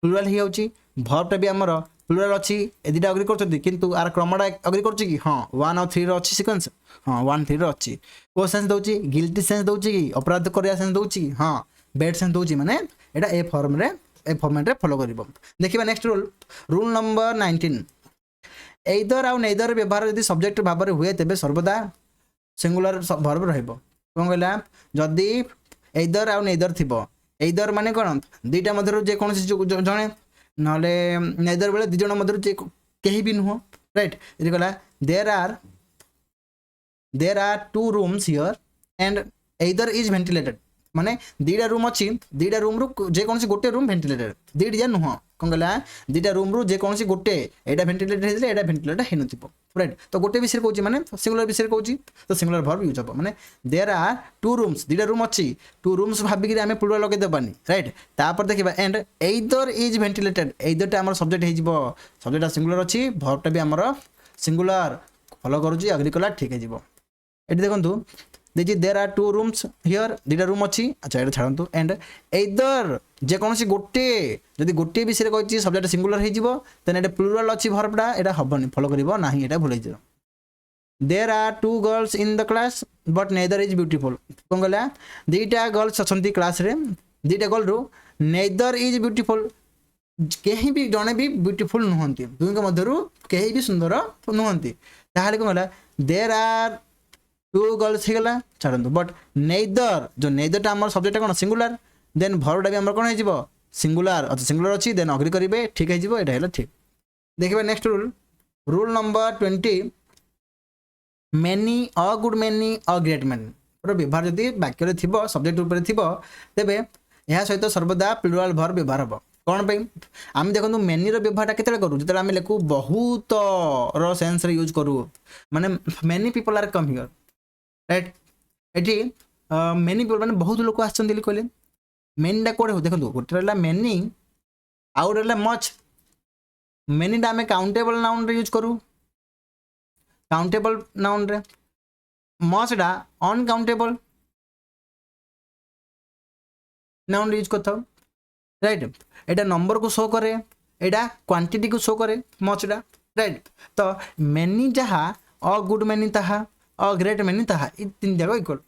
प्लुराल ही होची भर्बटा भी आमर प्लुराल अच्छी ए दुटा अग्री कर किंतु आर क्रमटा अग्री कर हाँ 1 आउ 3 अच्छी सिक्वेन्स हाँ 1 3 अच्छी को सेन्स दौची गिल्टी सेन्स दौची कि अपराध करिया सेन्स दौची हाँ बैड सेन्स दौची माने एटा ए फॉर्म रे ए फॉर्मेट रे फॉलो करिवो देखिबा नेक्स्ट रूल नंबर 19 एइदर आउ नेइदर व्यवहार यदि सब्जेक्ट भाव में हुए तेबे सर्वदा सिंगुलर वर्ब रहइबो कोन कहला जदि एइदर आउ नेइदर थिबो एइदर माने कोन दुईटा मध्यरु जे कोनसी जणे नले नेइदर बेले दि जण मध्यरु जे केही भी नुह राइट यदि कहला there are two rooms here and either is ventilated माने दीटा रूम अच्छी दीटा रूम रु जे कौन गोटे रूम वेंटिलेटेड दीट जा नुह कौन कहला दीटा रूम रु जे कौन गोटे एटा वेंटिलेटेड होइले एटा वेंटिलेटेड हेनु थिबो राइट तो गोटे विषय कहूँ माने सिंगुलर विषय कहूँ तो सिंगुलर वर्ब यूज हम माने देयर आर टू रूम्स दीटा रूम अच्छी टू रूम्स भाविक आम प्लुराल लगे देबानी राइट तापर देखिबा एंड एइदर इज वेंटिलेटेड एइदरटा हमर सब्जेक्ट हेजिबो सब्जेक्ट सिंगुलर अच्छी वर्बटा भी हमर सिंगुलर फॉलो करूची अग्री कला ठीक है जीवो एटी देखंतु देखिए there are two rooms here दीटा रूम अच्छी अच्छा ये छाड़ू एंड एइदर जे कौन गोटे जदि गोटे विषय कही सब्जेक्ट सिंगुलर हो तेन ये प्लुराल अच्छी वर्बटा यहाँ हेनी फॉलो करिवो नाही यहाँ भूल जाओ there are two girls in the class but neither is beautiful कौन कहला दीटा गर्ल्स अच्छा क्लास रे दीटा गर्ल रु नेदर इज ब्यूटीफुल कहीं भी जड़े भी ब्यूटीफुल नुहंती दुई मध्य कहीं भी सुंदर नुहंती ताहले कौन कहला देयर आर टू गर्ल्स ही गला छाड़ू बट नेदर जो नेदरटा आम सब्जेक्ट कौन सिंगुलर देन भरटा भी आम कौन हो सिंगुलर अच्छा सिंगुलर अच्छी देन अग्री करेंगे ठीक है ये ठीक देखिए next rule number 20 many a good many a great many व्यवहार जदि वाक्य थी सब्जेक्ट उपर थी तेरे यह सहित सर्वदा प्लुराल वर्ब व्यवहार हम कौन पे आम देखो मेनी व्यवहार केते करूँ जो आम लिखू बहुत सेन्स यूज करूँ माने many people are come here right एटी मेनी पीपल माने बहुत लोक आछन कहले मेनीटा कोड़े हो देखो गोटे रहा मेनी आउ रहा मच मेनीटा आम काउंटेबल नाउन रे यूज करूँ काउंटेबल नाउन रे मचटा अनकाउंटेबल नाउन रे यूज करता राइट एटा नंबर को शो करे एटा क्वांटिटी को शो करे मचटा राइट तो मेनी जहाँ अ गुड मेनी ताहा अ ग्रेट मेनी ताहा तीन जाक इक्वल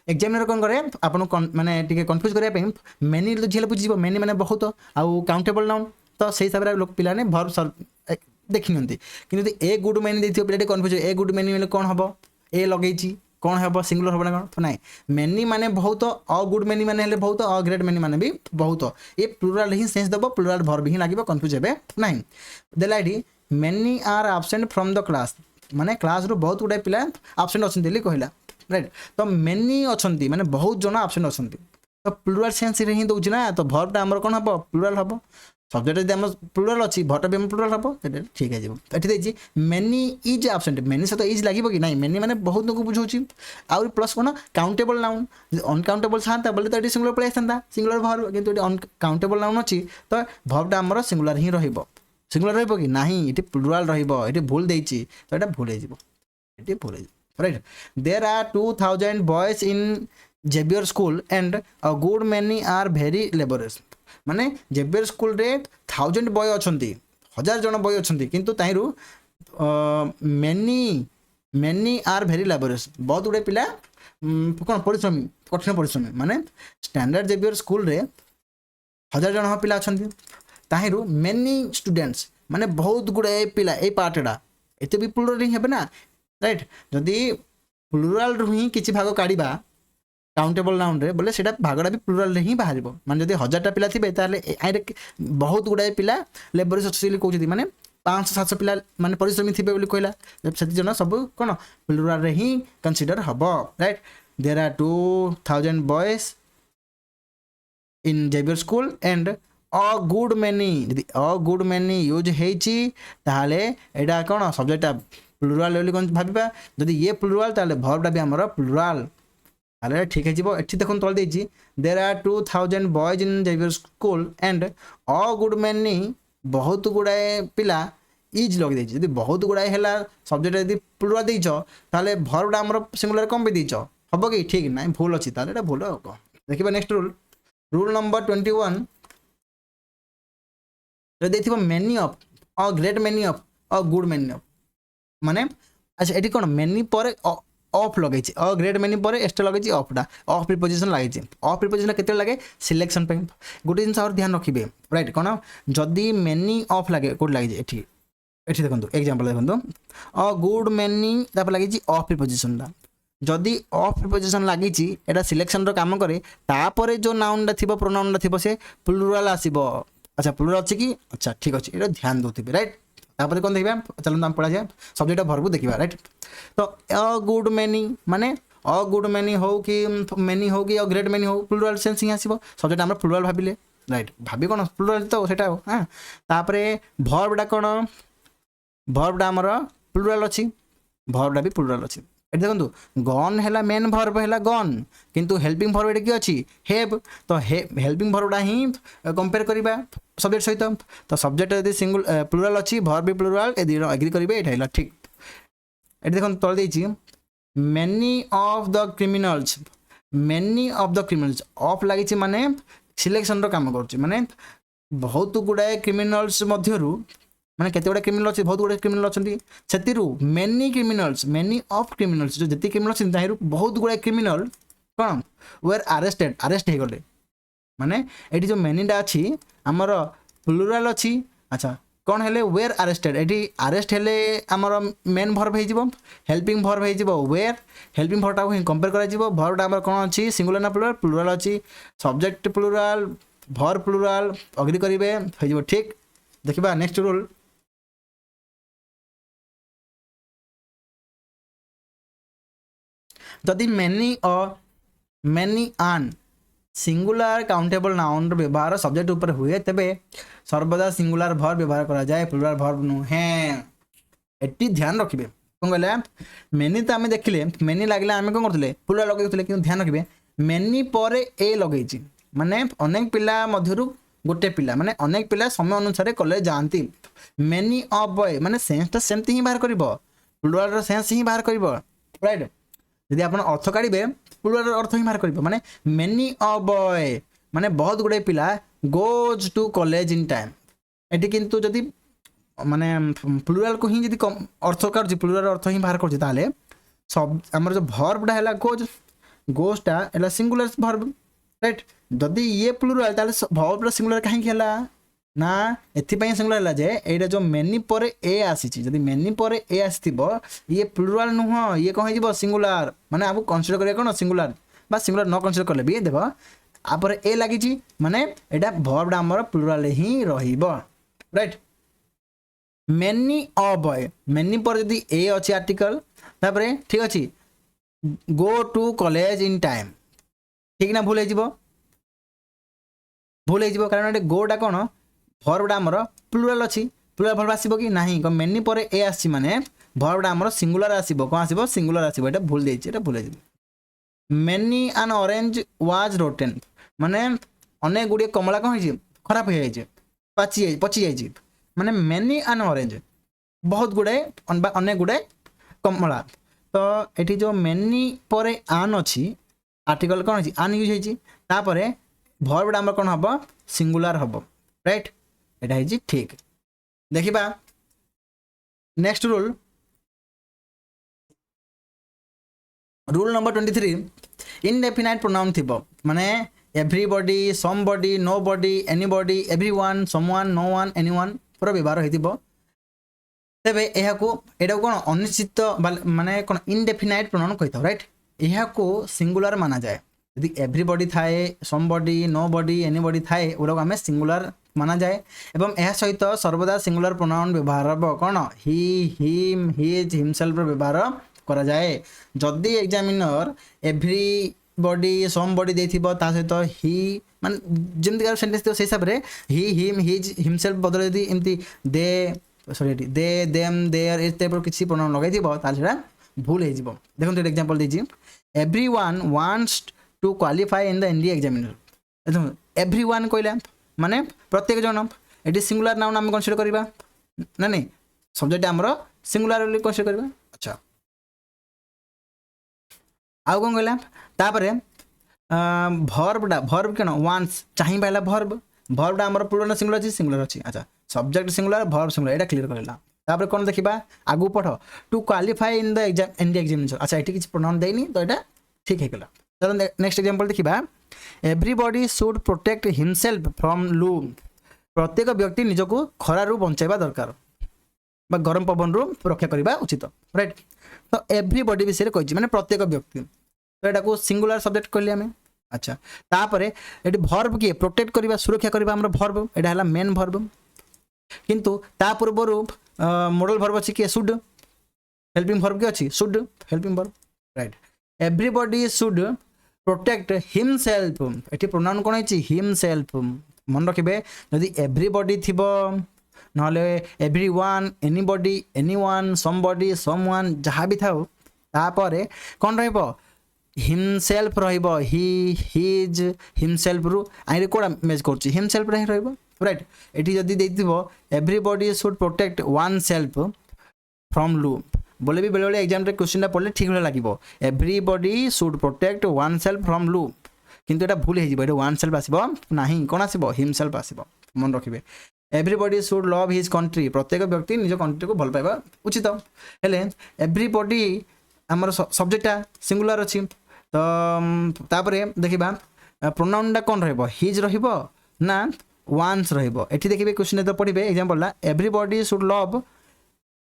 एग्जामिनर कौन करे आपको माने टिके कन्फ्यूज करने मेनी झील बुझीज मेनी माने बहुत आउ काउंटेबल नाउन तो से हिसाब से लोक पिलाने वर्ब देखी नियंती किंतु ए गुड मेनी देथियो पिलाटी कन्फ्यूज ए गुड मेनी माने कौन हम ए लगेची कौन हम सिंगुलर हम ना कौन तो ना मेनी माने बहुत अ गुड मेनी माने हेले बहुत अ ग्रेट मेनी माने भी बहुत ये प्लुराल ही सेंस दबो प्लुराल वर्ब ही लागिबो कन्फ्यूज हेबे नाही देला एठी many are absent from the class माने क्लास रो बहुत गुडा पिला एब्सेंट अछन देली कहला राइट तो मेनी अछंती माने बहुत जन एब्सेंट अछंती तो प्लुराल सेंस रे ही दउची ना तो वर्बटा हमर कोन हबो प्लुराल हबो सब्जेक्ट यदि हम प्लुराल अच्छी भर्टा भी हम प्लुराल हम ठीक है जीव ये मेनी इज एब्सेंट मेनी सहित इज लगे कि नहीं मेनी माने बहुत लोग बुझाऊँ आउ प्लस कौन काउंटेबल नाउन अनकाउंटेबल था बोले तो ये सिंगुलर पलि आसता सिंगुलर भर्ब किंतु अनकाउंटेबल नाउन अच्छी तो भर्बटा आमर सिंगुलर ही रहिबो सिंगुलर रहिबो कि नहीं ये प्लुराल रहिबो ये भूल देछि तो ये भूल हो ये भूल हो right there are 2000 boys in Xavier school and a good many are very laborious माने जेवियर स्कूल रे 1000 बॉय अछंती 1000 जन बॉय अछंती किंतु ताहिरु मेनी आर वेरी लेबोरियस बहुत गुडे पिला कौन परिश्रमी कठिन परिश्रमी माने स्टैंडर्ड जेवियर स्कूल रे 1000 जन पिला अछंती ताहिरु मेनी स्टूडेंट्स माने बहुत गुडे पिला ए पार्टडा एते भी प्लुराल ही हेबे ना राइट जदि प्लुराल रु ही किछि भाग काढिबा काउंटेबल नाउन रे बोले सेटा भागटा भी प्लुराल रे ही बाहर माने जदि 1000टा पिला थिबे ताले आइरे बहुत गुडा पिला लेबोरियस अच्छी कहते माने 500-700 पिला माने परिश्रमी थिबे बोली कहला से जन सब कोन प्लुराल रे ही कंसीडर हबो right there are 2000 boys in Xavier school and a good many यदि अ गुड मेनी यूज हेची ताले एटा कोन सब्जेक्ट प्लुराल बोली कोन भाबिबा जदि ये प्लुराल ताले वर्बटा भी हमर प्लुराल ताले ठीक है जीवो एठी देखन तल देछि there are 2000 boys in Xavier school and a good many बहुत गुडाए पिला इज लगे देछि यदि बहुत गुडाए हैला सब्जेक्ट यदि प्लुराल देइछो ताले वर्बटा हमर सिंगुलर कम भी देइछो हबो कि ठीक नै भूल अछि ताले एटा भूल हो देखिबा नेक्स्ट रूल नंबर 21 रे देथिबो many of a great many of a good many of माने अच्छा एटी कोन मेनी पर ऑफ लगे अ ग्रेट मेनी पर एक्सट्रा लगे ऑफटा ऑफ प्रिपोजिशन लगे ऑफ प्रिपोजिशन केते लगे सिलेक्शन पे गोटे जिन और ध्यान रखिए राइट कौन जदि मेनी ऑफ लगे कोड लगे एठी एठी देखो एग्जांपल देखो अ गुड मेनी तापर लगे ऑफ प्रिपोजिशनटा जदि ऑफ प्रिपोजिशन लगी एटा सिलेक्शन रो काम करे तापर जो नाउनटा थिबो प्रोनाउनटा थिबो से प्लुराल आसीबो अच्छा प्लुराल अछि कि अच्छा ठीक अछि एटा ध्यान दोथिबे राइट तापर कौन देखिए चलो हम पढ़ा जाए सब्जेक्ट भरबू देखिए राइट तो अ गुड मेनी माने अ गुड मेनी हो कि मेनी हो कि ग्रेट मेनी हो प्लुराल सेंस ही आसीबो सब्जेक्ट हम प्लुराल भाबिले राइट भाबी कोन प्लुराल तो सेटा हो हां तापर वर्बडा कोन वर्बडा हमर प्लुराल अछि वर्बडा भी प्लुराल अछि एट देखो गन है मेन भर्ब है गन किंतु हेल्पिंग भर्ब ये अच्छी हेव तो हेल्पिंग भर्बटा ही कंपेयर करवा सब्जेक्ट सहित तो सब्जेक्ट यदि सिंगल प्लुराल अच्छी भर्ब भी प्लुराल ए एग्री करेंगे ये ठीक ये देखो तल देती many of the criminals many of the criminals of लगी माने सिलेक्शन काम कर माने बहुत गुड़ाए क्रिमिनल्स मध्यरु माने केते गुडा क्रिमिनल अछि बहुत गुडा क्रिमिनल अछंती सेतिरु मेनी ऑफ क्रिमिनल्स जो जति क्रिमिनल अछि ताहिरु बहुत गुडा क्रिमिनल कोन वेर अरेस्ट हे गले माने एठी जो मेनीडा अछि हमर प्लुराल अछि अच्छा कौन हेले वेर अरेस्टेड एठी अरेस्ट हेले हमर मेन भर्ब हे जिवो हेल्पिंग भर्ब हे जिवो वेर हेल्पिंग भर्बटा को कंपेयर करा जिवो भर्बटा हमर कोन अछि सिंगुलर ना प्लुराल प्लुराल अछि subject plural verb plural agree करिवे हे जिवो ठीक देखिबा नेक्स्ट रूल जदि मेनी आन सिंगुलर काउंटेबल नाउन व्यवहार सब्जेक्ट ऊपर हुए तेबे सर्वदा सिंगुलर भर्ब व्यवहार करा जाए प्लुराल भर्ब नुहे एटी ध्यान रखिबे कोन कहले मेनी तो आमे देखिले मेनी लागले आमे कोन करथले प्लुराल लगैथले कि ध्यान रखिबे मेनी पर ए लगैछि माने अनेक पिला मध्यरु गोटे पिला माने अनेक पिला समय अनुसार कॉलेज जानती मेनी ऑफ बॉय माने सेंस सेमती ही बाहर करबो प्लुराल रो सेंस ही बाहर करबो राइट यदि आप अर्थ काढ़े प्लुराल अर्थ ही बाहर कर माने मेनी ऑफ बॉय माने बहुत गुड़े पिला goes to college in time एटी किंतु जदि माने प्लुराल को ही जदि अर्थ कर प्लुराल अर्थ ही बाहर कर ताले सब हमर जो भर्बटा हैला गोजटा एला सिंगुलर भर्ब राइट जदि ये प्लुराल ताले भर्बटा सिंगुलर काहे खेला ना एथिपाई सिंगुलर है जे एटा जो मेनी पर ए आसी जदि मेनी पर ए आसीबो ये प्लुराल नुह ये कौन हो सिंगुलर माने आपको कन्सिडर करिया कोन सिंगुलर बा सिंगुलर न कन्सिडर करले भी देखो आपर ए लागी माने एटा भर्बटा हमर प्लुराल ही रहिबो right many of boy many पर जदि ए अछि आर्टिकल तापरे ठीक अछि go to college in time ठीक ना भूल हो कारण गोटा कौन भर्बटा हमर प्लुराल अछि प्लुराल भर्ब आसीबो कि नाही मेनी पर ए आसी माने भर्बटा हमर सिंगुलर आसीबो कोन आसीबो सिंगुलर आसीबो एटा भूल देछि एटा भूल जाइबो many N orange was rotten माने अनेक गुडी कमला कोन होइछि खराब हो जाइछि पची जाइछि माने मेनी एन ऑरेंज बहुत गुडे अनेक गुडे कमला तो एठी जो मेनी पर आन अछि आर्टिकल कोन होइछि आन यूज होइछि तापरे भर्बटा हमर कोन हबो सिंगुलर हबो राइट एटा है ठीक देखिबा next rule number 23 indefinite pronoun थिबो माने everybody somebody nobody anybody everyone someone no one anyone पर व्यवहार हेतिबो तेबे एटा कोन अनिश्चित माने कोन इनडेफिनाइट प्रोनाउन कहितो राइट एहा को सिंगुलर माना जाए यदि एवरीबॉडी थाए समबॉडी नोबॉडी एनीबॉडी थाए ओरा हमें सिंगुलर माना जाए एवं यह सहित सर्वदा सिंगुलर प्रोनाउन व्यवहार हम कौन ही हिम हिज हिमसेल्फ व्यवहार करा जाए जदि एग्जामिनर एवरीबॉडी समबॉडी देथिबो ता सहित ही मान जेमति सेंटेंस तो से हिसाब रे ही हिम हिज हिमसेल्फ बदल यदि एमती they sorry they them their इस टाइप किसी प्रोनाउन लगाई दिबो ताल सेटा भूल हे जिवो देखो तो एग्जांपल देजी everyone wants to qualify in the NDA examiner everyone कहला माने प्रत्येक जन एटी सिंगुलर नाउन हम कन्सिडर करबा ना नहीं सब्जेक्ट हमरो सिंगुलरली कन्सिडर करबा अच्छा आउ कोन कहला तापरे भर्ब केन वांस चाहि बाला भर्बटा हमर प्लुरल सिंगुलर अछि अच्छा सब्जेक्ट सिंगुलर भर्ब सिंगुलर एटा क्लियर करला तापर कौन देखा आगू पढ़ to qualify in the examination. अच्छा ये किसी प्रोनाउन देनी तो यहाँ ठीक है गला। चलो नेक्स्ट एग्जांपल देखा everybody should protect himself from लू। प्रत्येक व्यक्ति निजको खरारू बचाइबा दरकार बा गरम पवन रु रक्षा करने उचित राइट। तो एवरीबॉडी विषय कही माने प्रत्येक व्यक्ति तो यहाँ सिंगुलर सब्जेक्ट कहले आम। अच्छा तापर ये भर्ब किए प्रोटेक्ट करवा सुरक्षा करवा आम भर्ब यहाँ है मेन भर्ब किंतु ता पूर्वर मॉडल भर्ब अच्छी किए शुड हेल्पिंग भर्ब किए अच्छी should helping verb right. Everybody should protect himself ये प्रोनाउन कौन है हिमसेल्फ मन रखिए जदि एवरीबॉडी थी नहले everyone anybody anyone somebody someone जहाँ भी थाउ तापर कौन रहिबो हिमसेल्फ रहिबो ही हिज हिमसेल्फ रु आइरे कोडा मैच करछि हिमसेल्फ रहि रहिबो राइट। एटी जदि देथिबो everybody should protect oneself from लू बोले भी बेले एग्जाम रे क्वेश्चन पढ़ले ठीक लगे everybody should protect oneself from लू किंतु एटा भूल हो जाए वन सेल्फ आसबो नाही कौन आसबो हिमसेल्फ आसबो मन रखिबे। Everybody should love his country प्रत्येक व्यक्ति निज कंट्री को भल पाइबा उचित हेले एवरीबॉडी आमर सब्जेक्टा सिंगुलर अच्छी तो तापर देखा प्रोनाउनटा कौन रहिबो हिज रहिबो ना वन्स रहिबो। एठी देखिबे क्वेश्चन तो पढ़िबे एग्जांपल ला everybody should love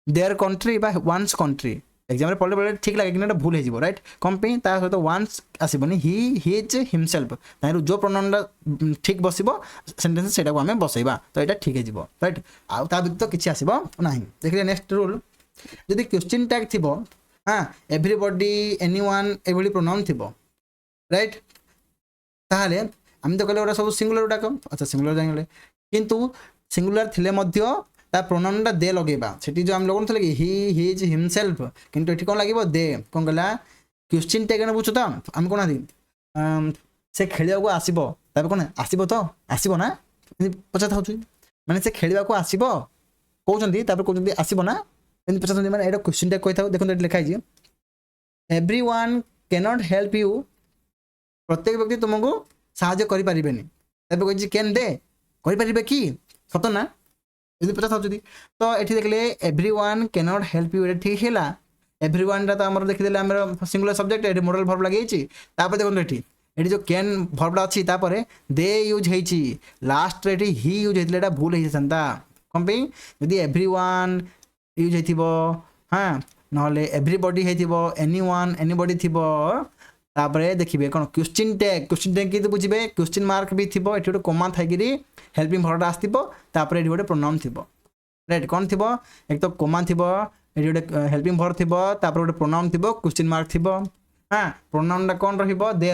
their country बा वन्स कंट्री एग्जाम पढ़ले बेले ठीक लगे कि भूल हो राइट कम पे सहित वन्स आसबनी ही हिज हिमसेल्फ तार जो प्रोनाउनटा ठीक बसबो सेंटेंस सेटा को आम बसैबा तो यहाँ ठीक है राइट आउ ता व्यतीत किसी आसबो नाही। देखिए नेक्स्ट रूल जदि क्वेश्चन टैग थिबो हाँ एवरीबॉडी एनीवन एभली प्रोनाउन थिबो राइट ताहले आम तो कहले सब सिंगुलर डाक अच्छा सिंगुलर जाइले किंतु सिंगुलर थिले मध्य ता प्रोनाउनटा दे लगेबा सेठी जो हम लोगन थे कि ही हिज हिमसेल्फ किंतु एठी कोन लागिबो दे कोन गला क्वेश्चन टैग न बुझो त हम कोन आदि से खेलिया को आसीबो तबे कोन आसीबो तो आसीबो ना पचा थाउ माने से खेलिया को आसीबो कहउचंदी तबे कहउचंदी आसीबो ना इन पचा थाउ माने एटा क्वेश्चन टैग कहथाउ देखो एठी लिखा है everyone can not help you प्रत्येक व्यक्ति तुमको साहाय्य करि परिबेनी तबे कहछि कैन दे करि परिबे की सत ना यदि पचास था तो ये देखले everyone can not help you ठीक है एवरीवन तो आम देखीदे आम सिंगुलर सब्जेक्ट ये मॉडल भर्ब लगे देखो ये जो कैन भर्बटा अच्छी दे यूज होती लास्ट रे ही यूज होता भूल होता कम पे यदि एवरीवन यूज हो हाँ ना एवरीबॉडी हो एनीवन एनीबॉडी थी तापर देखिए कौन क्वेश्चन टैग कि बुझे क्वेश्चन मार्क भी थी ये गोटे कमा थी हेल्पिंग भर्बटा आसपर ये गोटे प्रोनाउन थी राइट कौन थी एक तो कमा थी ये गोटे हेल्पिंग भर्ब थी गोटे प्रोनाउन थी क्वेश्चन मार्क थी हाँ प्रोनाउनटा कौन दे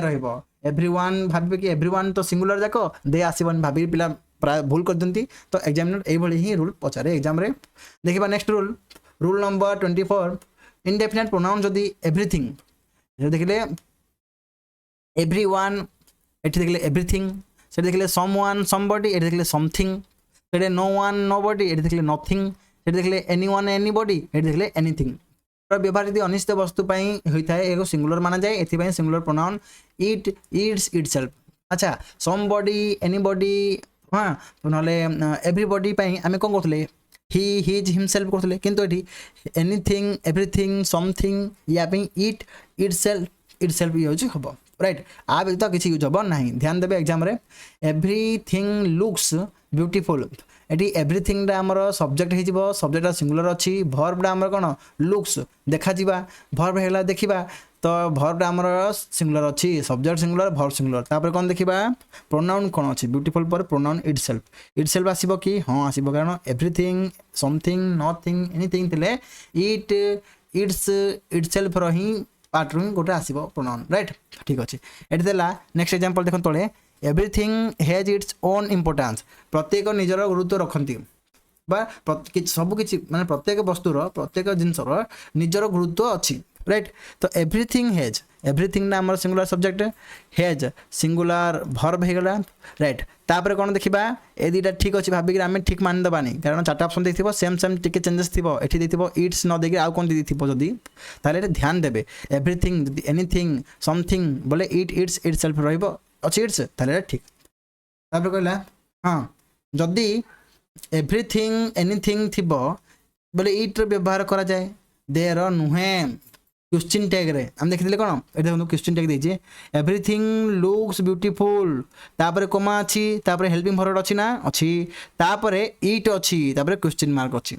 एवरीवन भावे कि एवरीवन तो सिंगुलर जाक दे आसबन भाभी पिला प्राय भूल कर दिखती तो एग्जामिनर यही ही रूल पचारे एग्जाम रे। देखा next rule number 24 indefinite pronoun जदि एवरीथिंग देखिले एवरीवन एठी देखिले एवरीथिंग से देखिले समवन समबॉडी एठी देखिले समथिंग से नो वन नोबॉडी एठी देखिले नथिंग से देखिले एनीवन एनीबॉडी एठी देखिले एनीथिंग। व्यवहार यदि अनिश्चित वस्तु होता है एक सिंगुलर माना जाए एथि singular pronoun it it's itself. अच्छा समबॉडी एनीबॉडी हाँ नले एवरीबॉडी आम कौन करते ही हिज हिमसेल्फ करते किंतु एठी एनीथिंग एवरीथिंग समथिंग या इट इटसेल्फ यूज हम राइट आ व्यतीत किसी यूज हम ना ध्यान देवे एग्जाम रे एवरीथिंग लुक्स ब्यूटीफुल ये एवरीथिंग आमर सब्जेक्ट हो सब्जेक्ट सिंगुलर अच्छी भर्बटा आमर कौन लुक्स देखा भर्ब है देखा तो भर्बटा आमर सिंगुलर अच्छी सब्जेक्ट सिंगुलर भर्ब सिंगुलर तापर कौन देखा प्रोनाउन कौन अच्छी ब्यूटीफुल पर प्रोनाउन इटसेल्फ आसब कि हाँ आसब कारण एवरीथिंग समथिंग नथिंग एनीथिंग थे it it's itself he part रू गोटे आसब प्रोनाउन राइट ठीक अच्छे ये देला नेक्स्ट एग्जांपल देखो तले everything has its own importance प्रत्येक निजर गुरुत्व रखती सबकि माने प्रत्येक वस्तुर प्रत्येक जिनसर निजर गुरुत्व अच्छी राइट तो एवरीथिंग हैज एवरीथिंग ना आमर singular subject has singular verb हो गला राइट तापर कौन देखा ए दुटा ठीक अच्छे भाविक आम ठीक मानिदेबानी कारण चार्टा ऑप्शन देखिए सेम सेम टिके चेंजेस थी ये इट्स न देखिए आउ कौन दी थी जदि ताले ध्यान देवे एवरीथिंग एनीथिंग समथिंग बोले इट इट्स इटसेल्फ रहिबो अच्छी इट्स ताले ठीक तापर कहला हाँ जदि एवरीथिंग एनीथिंग थी बोले इट व्यवहार करा जाए देर नुहे क्वेश्चन टैग रे हम देखिले कोन ए देखो क्वेश्चन टैग देछि एवरीथिंग लुक्स ब्यूटीफुल तापर कोमा अछि तापर हेल्पिंग वर्ब अछि ना अछि तापर इट अछि तापर क्वेश्चन मार्क अछि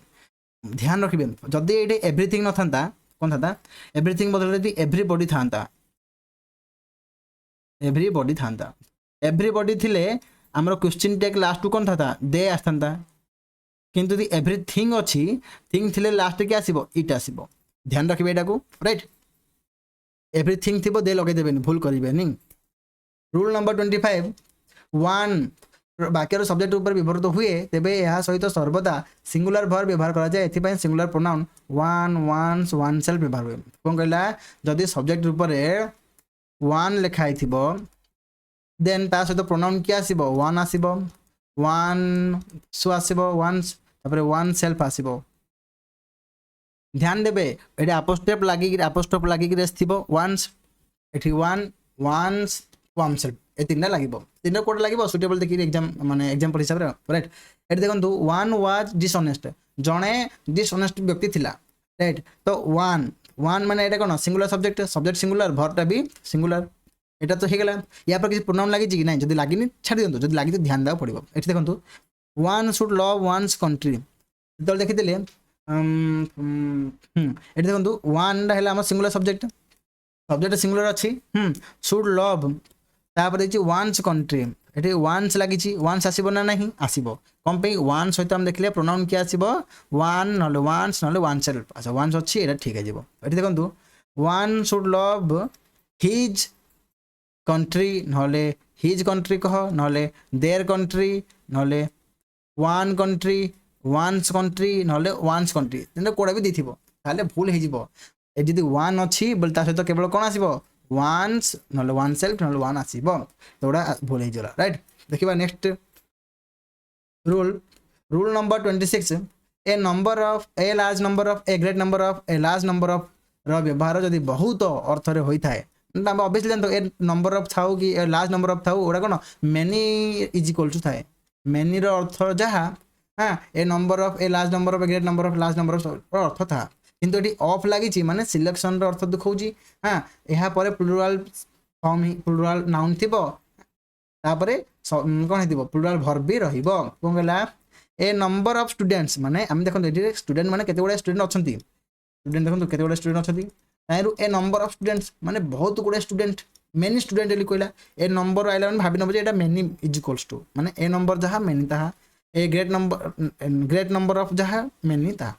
ध्यान रखिबे जदी एटे एवरीथिंग न थांता कोन थांता एवरीथिंग बदले यदि एवरीबॉडी थांता एवरीबॉडी थांता एवरीबॉडी थिले हमर क्वेश्चन टैग लास्ट टू कोन थांता दे आस्थांता किंतु यदि एवरीथिंग अछि थिंग थिले लास्ट के आसीबो इट आसीबो ध्यान रखिबे एटा को राइट एवरीथिंग थिबो दे लगे देबेनी भूल करिबेनी रूल नंबर 25 वन वाक्यर सब्जेक्ट ऊपर विवृत हुए तेबे यह सहित सर्वदा सिंगुलर वर्ब व्यवहार करा जाए एथिपाई singular pronoun one one's oneself व्यवहार हुए कोन कहला जदी सब्जेक्ट ऊपर वन लिखाई थिबो देन ता सहित प्रोनाउन क्या आसीबो वन आसीबो वन सु आसीबो वन्स तापर वन सेल्फ आसीबो ध्यान देबे एटे अपोस्ट्रोफ लागी रेस थिबो वन्स एठी वन वन्स वन सेल्फ ए तीनटा लागिबो तीनटा कोड लागिबो सुटेबल देखि एग्जाम माने एग्जांपल हिसाब रे राइट एटे देखंतु वन वाज डिसऑनेस्ट जणे डिसऑनेस्ट व्यक्ति थिला राइट तो वन माने एटा कोन सिंगुलर सब्जेक्ट सिंगुलर वर्ब टा भी सिंगुलर एटा तो हे गेला या पर किसी प्रोनाउन लागि कि नै जदी लागिनी छाडी दियंतु जदी लागि तो ध्यान देबा पड़िबो एठी देखंतु one should love one's country तो देखिथिले एठी देखंतु वन हेला हम सिंगुलर सब्जेक्ट सिंगुलर अछि शुड लव तापर देखि वन्स कंट्री एठी वन्स लागिछि वन्स आसीबो ना नहीं आसीबो कम पे वन सहित हम देखले प्रोनाउन क्या आसीबो वन नले वन्स नले वन सेल्फ अच्छा वन्स अछि एटा ठीक है जीवो एठी देखंतु one should love his country नले हिज कंट्री कह नले देयर कंट्री नले वन कंट्री वन्स कंट्री नले वन्स कंट्री तेन कोडा भी दिथिबो ताले भूल हे जीवो ए जदी वन अछि बोल ता सहित केवल कोन आसीबो वन्स नले वन सेल्फ नले वन आसीबो तोडा भूल हे जला राइट देखिबा next rule number 26 a number of a large number of a great number of a large number of रो व्यवहार जदी बहुत अर्थ रे होई थाए हम ऑब्वियसली जानतो ए नंबर ऑफ थाउ कि ए लार्ज नंबर ऑफ थाउ ओडा कोन मेनी इज इक्वल टू थाए मेनी रो अर्थ जहा हां a number of a large number of a great number of large number of अर्थ था किंतु एटी ऑफ लागी माने सिलेक्शन रो अर्थ देखौजी हां एहा परे प्लुरल फॉर्म प्लुरल नाउन थिबो तापरे कोन हेतिबो प्लुरल वर्ब भी रहिबो कोन गला ए नंबर ऑफ स्टूडेंट्स माने हम देखन एटी स्टूडेंट माने केते गुडा स्टूडेंट अछंती स्टूडेंट देखन केते गुडा स्टूडेंट अछंती ताइरु ए नंबर ऑफ स्टूडेंट्स माने बहुत गुडा स्टूडेंट मेनी स्टूडेंट एली कोइला ए नंबर आइला माने भाबी नबो जे एटा मेनी इज इक्वल्स टू माने ए नंबर जहा मेनी ताहा ए ग्रेट नंबर ऑफ जहा मेनी ता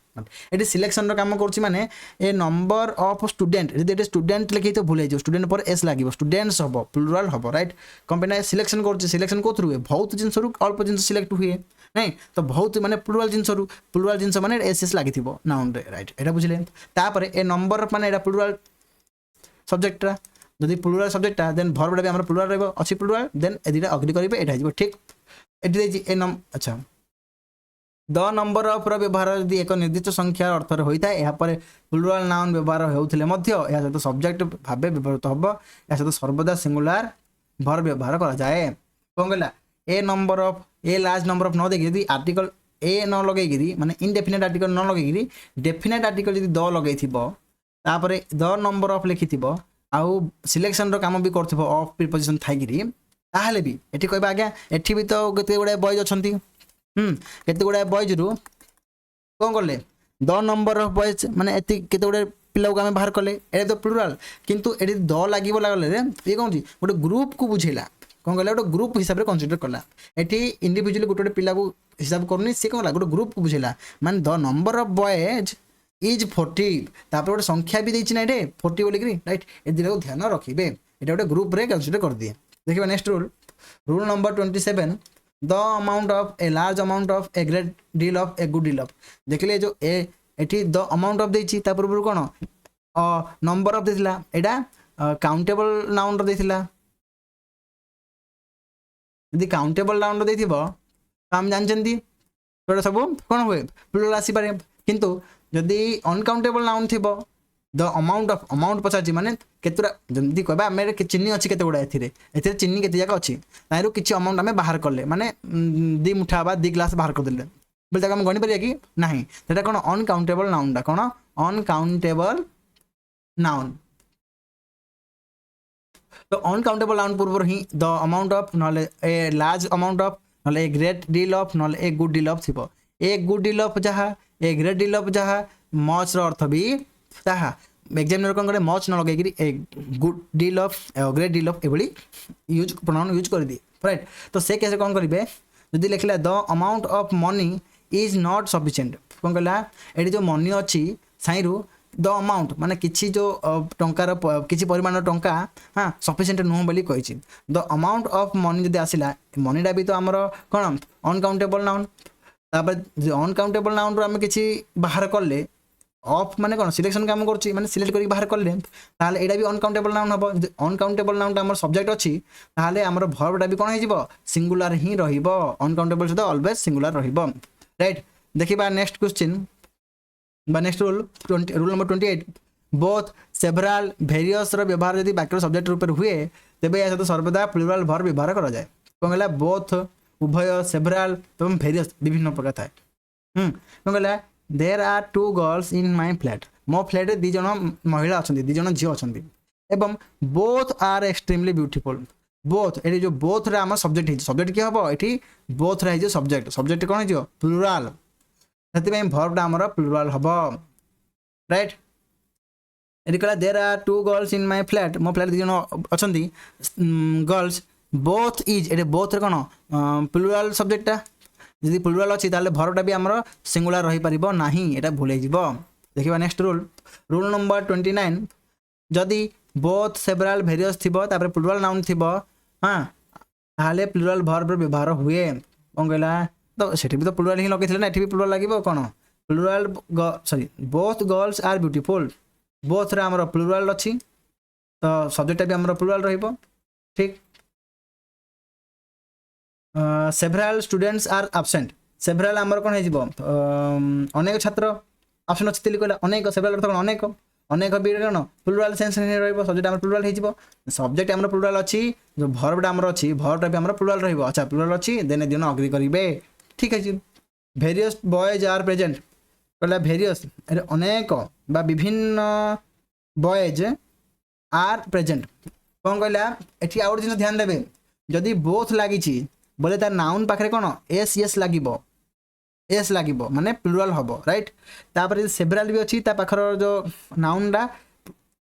एटी सिलेक्शन रो काम करछि माने ए नंबर ऑफ स्टूडेंट यदि एटी स्टूडेंट लिखि तो भूल जो स्टूडेंट पर एस लागिवो स्टूडेंट्स हबो प्लुरल हबो राइट कंपनी सिलेक्शन करछि सिलेक्शन कोथु हुए बहुत जिंस रु अल्प जिंस सिलेक्ट हुए नहीं तो बहुत माने प्लुरल जिंस माने एस एस लागिथिबो नाउन रे राइट एटा बुझिले तापर ए नंबर माने एटा प्लुरल सब्जेक्ट रा जदि प्लुरल सब्जेक्ट ता देन वर्ब भी हमर प्लुरल रहबो अछि प्लुरल देन एदिटा अग्री करिवे एटा हिबो ठीक एटी देछि ए नम अच्छा द नंबर ऑफ रो व्यवहार यदि एक निर्दिष्ट संख्या अर्थ रे होइता एहा पर प्लुरल नाउन व्यवहार हेउथिले मध्य एहा सहित सब्जेक्ट भाबे व्यवहारित हबो एहा सहित सर्वदा सिंगुलर वर्ब व्यवहार करा जाए कोन गला a number of a large number of न देखि यदि आर्टिकल ए न लगै गिरी माने इनडेफिनिट आर्टिकल न लगै गिरी डेफिनिट आर्टिकल यदि द लगै थिबो तापरे द नंबर ऑफ लिखि थिबो आउ सिलेक्शन रो काम भी करथिबो ऑफ प्रीपोजिशन थाइ गिरी ताहले भी एठी कहबा आज्ञा एठी भी तो केते गुडा बॉयज अछंती केते गुडा बॉयज रु कोन करले द नंबर ऑफ बॉयज माने एति केते गुडा पिला को हम बाहर करले ए तो प्लुरल किंतु एठी द लागिबो लागले रे ए कोन जी गोटे ग्रुप को बुझेला कोन गला गोटे ग्रुप हिसाब रे कंसीडर करला एठी इंडिविजुअली गोटे पिला को हिसाब करनी से कोन गोटे ग्रुप को बुझेला माने the number of boys is 40 तापर गोटे संख्या भी देछि ना एटे 40 बोली करी राइट ए दिला को ध्यान रखिबे एटा गोटे ग्रुप रे कंसीडर कर दिए देखिबा next rule number 27 the amount of a large amount of a great deal of a good deal of देखले जो ए एठी द अमाउंट ऑफ देछि ता पूर्व कोन number of देथिला Etah countable noun रो देथिला यदि काउंटेबल नाउन रो देथिबो हम जानचंती तोरा सब कोन होय प्लुरल आसी पारे किंतु यदि अनकाउंटेबल नाउन थिबो द अमाउंट पचाची माने केतुरा जंदी कहबा हमें चिन्नी अछि केते गुडा एथिरे चिन्नी केते जाका अछि ताइरु किछि अमाउंट हमें बाहर करले माने दी मुठा बा दी ग्लास बाहर कर देले बोले ताको हम गणी परिया कि नहीं सेटा कोन अनकाउंटेबल नाउन डा कोन अनकाउंटेबल नाउन तो अनकाउंटेबल नाउन पूर्व ही द अमाउंट ऑफ नले ए लार्ज अमाउंट ऑफ नले ए ग्रेट डील ऑफ नले ए गुड डील ऑफ थिबो ए गुड डील ऑफ जहा ए ग्रेट डील ऑफ जहा मच रो अर्थ भी ताहा एग्जामिनर कोन करे मच न लगे कि a good deal of great deal of ably use pronoun use कर दी राइट तो से कैसे कोन करिवे जदि लिखला the amount of money is not sufficient कोन कहला एडी जो मनी अछि साइरु द अमाउंट माने किछि जो टंकार किछि परिमाण टंका हाँ सफिशिएंट नुह बोली कहिछि द अमाउंट ऑफ मनी जदि आसिला मनीटा भी तो हमर कोन अनकाउंटेबल नाउन तापर अनकाउंटेबल नाउन रो हम किछि बाहर करले ऑफ माने कोन सिलेक्शन काम करछि माने सिलेक्ट करी बाहर करले ताले एडा भी अनकाउंटेबल नाउन हबो अनकाउंटेबल नाउन ता हमर सब्जेक्ट अछि ताले हमर वर्ब टा भी कोन हिजिबो सिंगुलर ही रहिबो अनकाउंटेबल सदा ऑलवेज सिंगुलर रहिबो राइट देखिबा नेक्स्ट क्वेश्चन बा next rule number 28 both several various रो व्यवहार यदि वाक्य सब्जेक्ट रूप हुए तेबे या तो सर्वदा प्लुरल वर्ब व्यवहार करा जाए कोन कहला बोथ उभय सेवराल एवं वेरियस विभिन्न प्रकार थाए कोन कहला there are two girls in my flat मो फ्लैट दी जन महिला अछंती दी जन झियो अछंती एवं both are extremely beautiful both एटी जो बोथ रे हम सब्जेक्ट हिज सब्जेक्ट की हबो एटी बोथ रे हिज सब्जेक्ट कोन हिजो प्लुरल सेति वर्ब टा हमर प्लुरल हबो राइट एटी कहला there are two girls in my flat मो फ्लैट दी जन अछंती girls both is eighty both रे कोन प्लुरल सब्जेक्ट टा यदि प्लुरल अछि ताले वर्ब टा भी हमर सिंगुलर रही परिबो नाही एटा भूलै जिवो देखिबा नेक्स्ट रूल नंबर 29 जदि बोथ सेवराल वेरियस थिबो तापर प्लुरल नाउन थिबो हां ताले प्लुरल वर्ब व्यवहार हुए कोन कहला तो सेठी भी तो प्लुरल ही लगेथिले ना एठी भी प्लुरल लागिबो कोन plural sorry both girls are beautiful both रे हमर प्लुरल अछि तो सब्जेक्ट भी हमर प्लुरल रहिबो ठीक several students are absent several हमर कोन हेजिबो अनेक छात्र ऑप्शन अछि तिली कहला अनेक सेवराल अर्थ कोन अनेक अनेक भी कोन प्लुरल सेंस ने रहइबो सब्जेक्ट हमर प्लुरल हेजिबो सब्जेक्ट हमर प्लुरल अछि जो वर्ब टा हमर अछि वर्ब टा भी हमर प्लुरल रहइबो अच्छा प्लुरल अछि देने दिन अग्री करिवे ठीक है जी वेरियस बॉयज आर प्रेजेंट कहला वेरियस अनेक बा विभिन्न बॉयज आर प्रेजेंट कोन कहला एठी आउट दिन ध्यान देबे जदि बोथ लागि छी बोले तार नाउन पाखरे कोन एस एस लागिबो माने प्लुरल हबो राइट तापर सेवराल भी अछि ता पाखर जो नाउन डा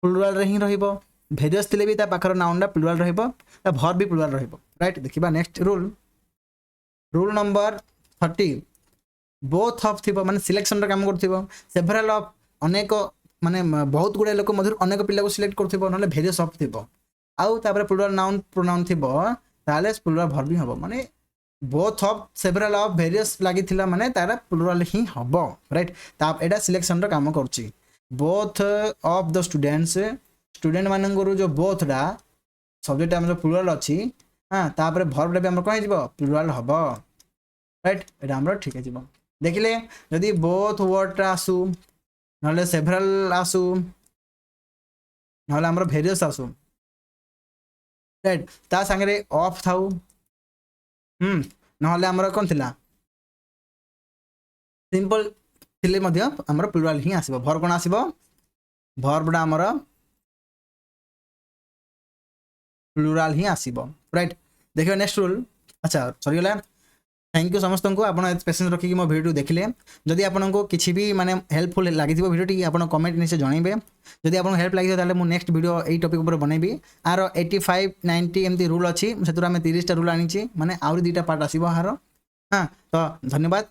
प्लुरल रे ही रहिबो वेरियस तिले भी ता पाखर नाउन डा प्लुरल रहिबो ता वर्ब भी प्लुरल रहिबो राइट देखिबा next rule number 30 both of थिबो माने सिलेक्शन रे काम करथिबो सेवराल ऑफ अनेक माने बहुत गुडे लोक मधुर अनेक पिला को सिलेक्ट करथिबो नले वेरियस ऑफ थिबो आउ तापर प्लुरल नाउन प्रोनाउन थिबो ताले प्लुरल वर्ब भी हबो माने बोथ ऑफ सेवराल ऑफ वेरियस लागि थिला माने तारा प्लुरल ही हबो राइट ता एडा सिलेक्शन रो काम करछि both of the students student मानंगरो जो बोथ डा सब्जेक्ट हमर प्लुरल अछि हां तापर वर्ब डा भी हमर कहि जिवो प्लुरल हबो राइट एडा हमर ठीक है जिवो देखिले यदि बोथ वर्ड आसु नले सेवराल आसु नले हमर वेरियस आसु राइट ता संगे ऑफ थाउ नहले हमर कोन थिला सिंपल थिले मध्य हमर प्लुरल ही आसीबो वर्ब कोन आसीबो वर्ब डा हमर प्लुरल ही आसीबो राइट देखियो नेक्स्ट रूल अच्छा सरी गेला थैंक यू समस्त को आपन पेशेंस रखी मो वीडियो देखिले जदि आपन को किछि भी माने हेल्पफुल लागिथिबो वीडियो टी आपन कमेंट निसे जणाइबे जदि आपन हेल्प लागि ताले मु नेक्स्ट वीडियो एई टॉपिक ऊपर बनैबी आरो 85 90 एमती रूल अछि सेतुरा में 30 टा रूल आनी छी माने आउरी 2टा पार्ट आसीबो हारो हां तो धन्यवाद।